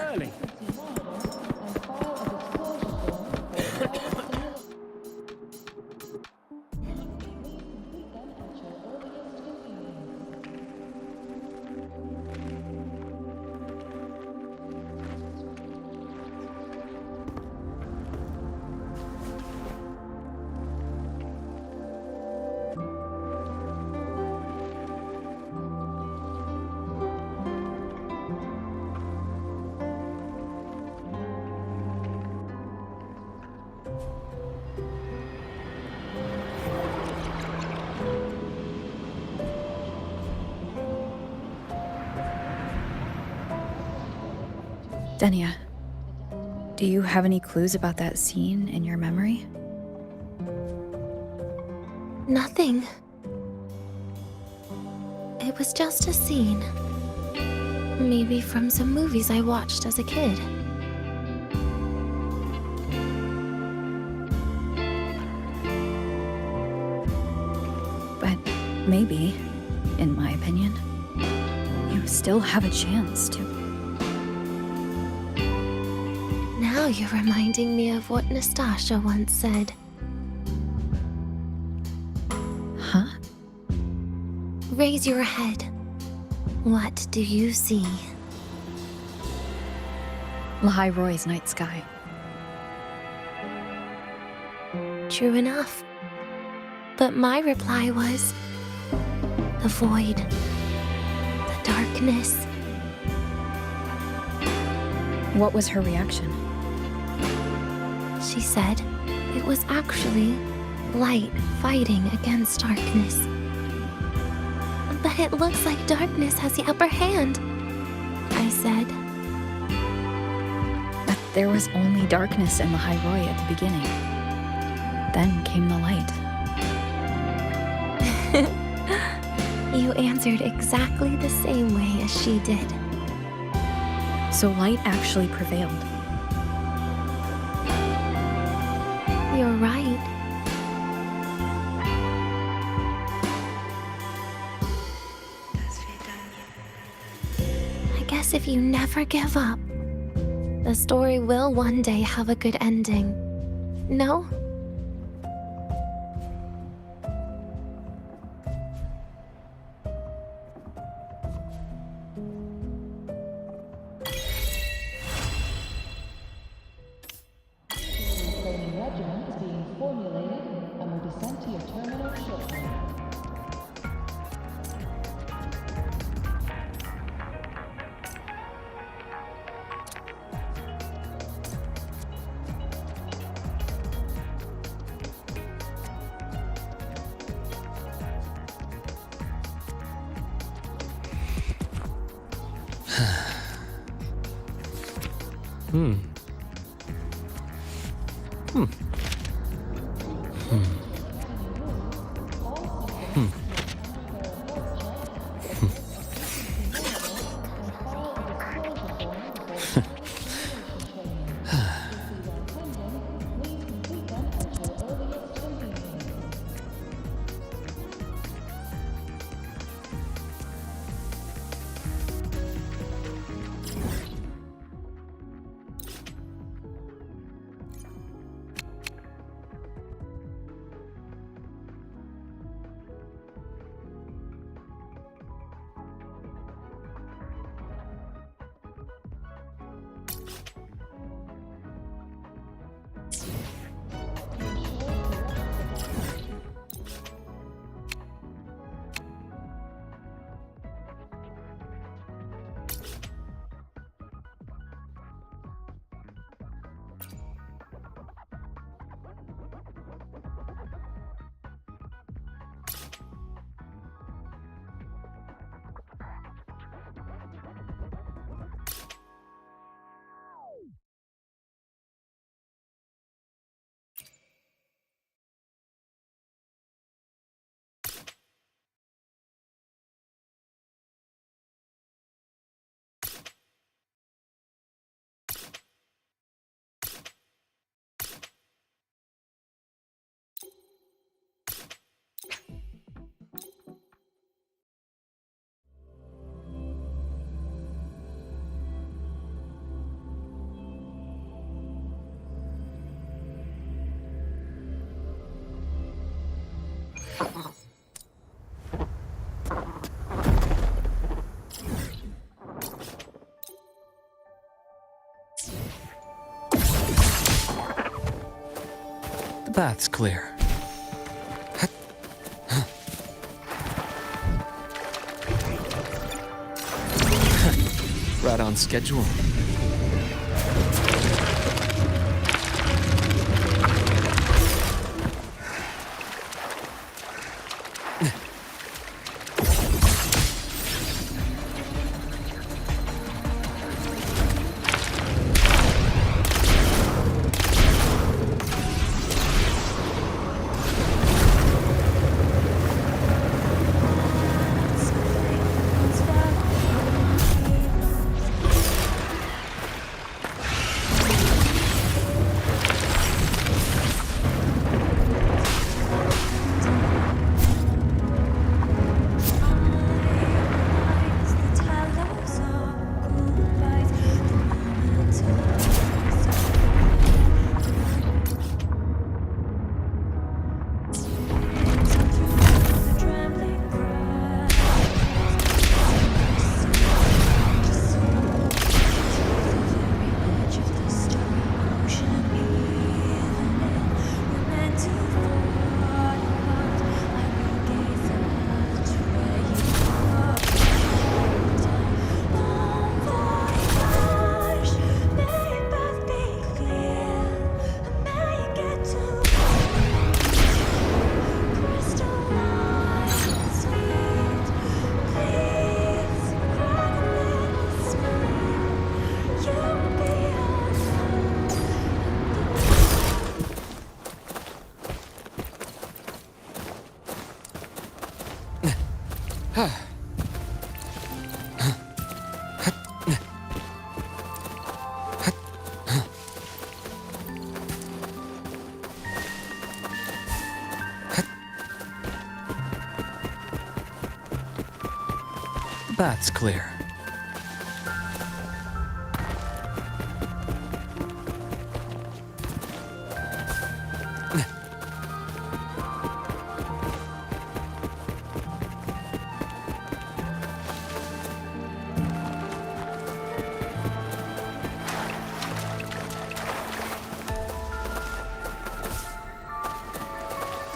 Denia, do you have any clues about that scene in your memory? Nothing. It It was just a scene. Maybe from some movies I watched as a kid. But maybe, in my opinion, you still have a chance to. Now you're reminding me of what Nastasha once said. Huh? Raise your head. What do you see? Lahai-Roi's night sky. True enough. But my reply was... the void. The darkness. What was her reaction? She said it was actually light fighting against darkness. But it looks like darkness has the upper hand, I said. But there was only darkness in Lahai-Roi at the beginning. Then came the light. You answered exactly the same way as she did. So light actually prevailed. You're right. I guess if you never give up, the story will one day have a good ending. No? Training regimen is being formulated and will be sent to your terminal shortly. The path's clear. Right on schedule. That's clear.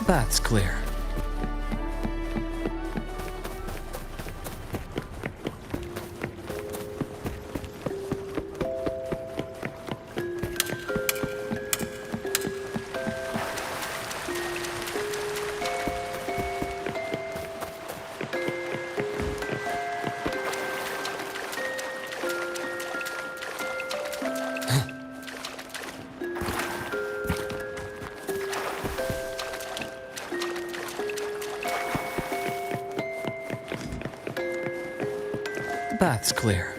That's clear. That's clear.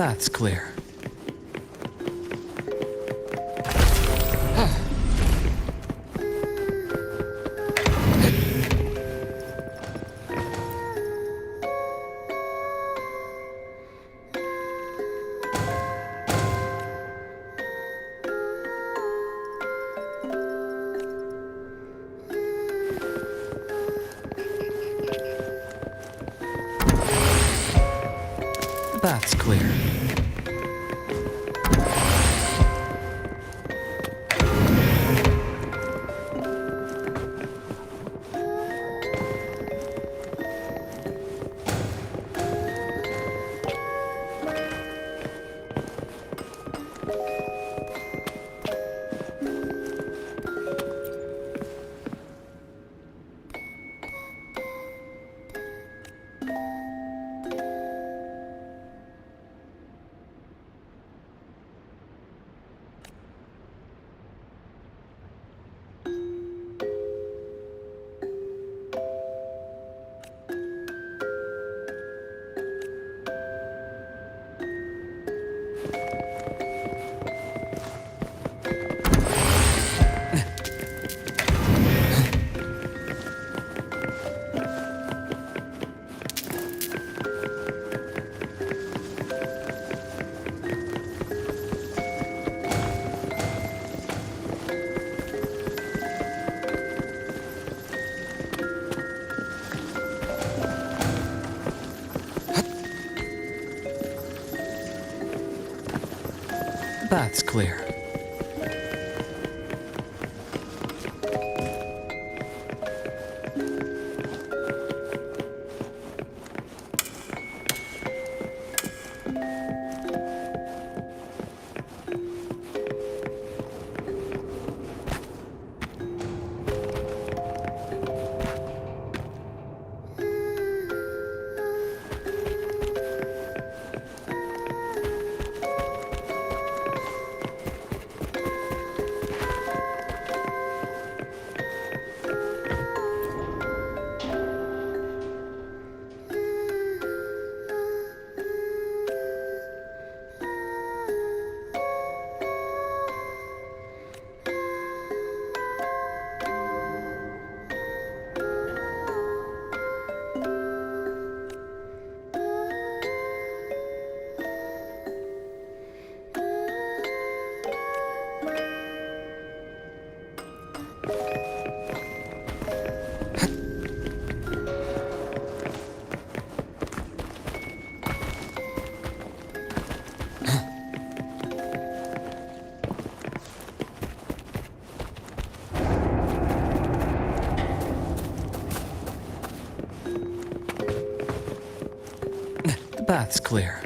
That's clear. That's clear. That's clear. That's clear.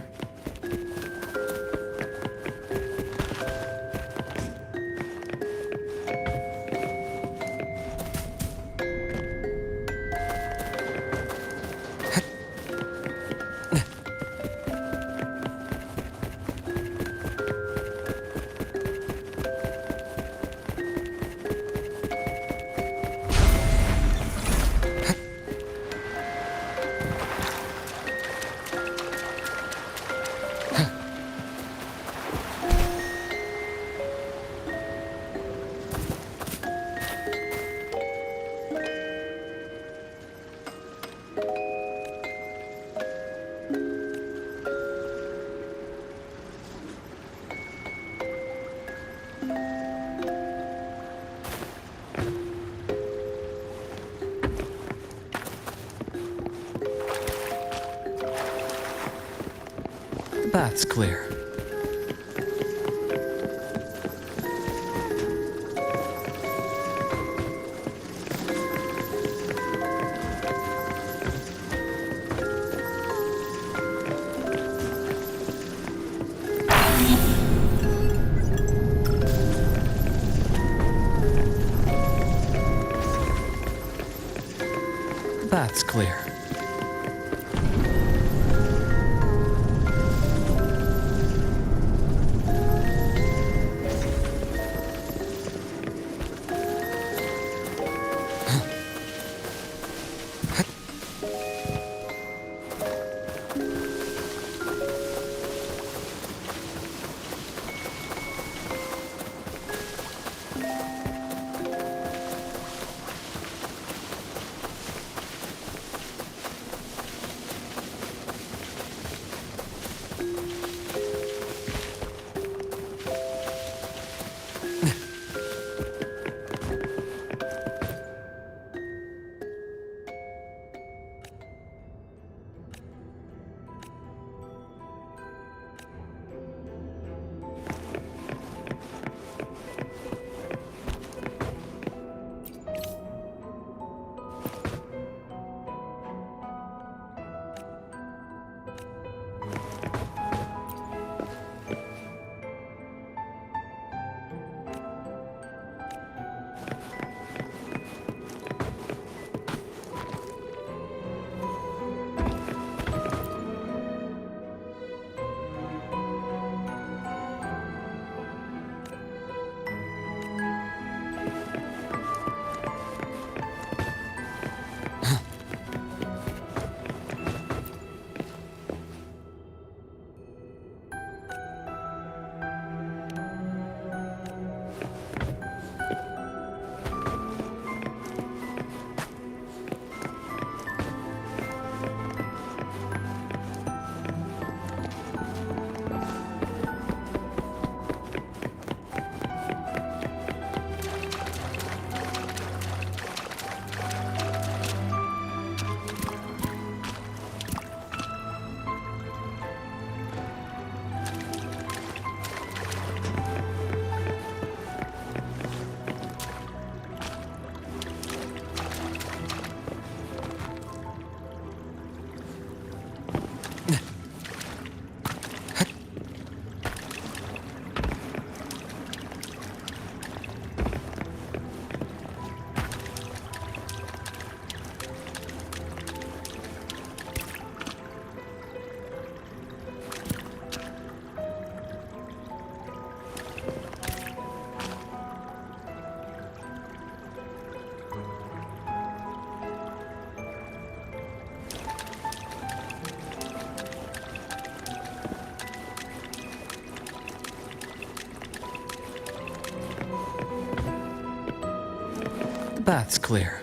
Path's clear. Path's clear. Path's clear.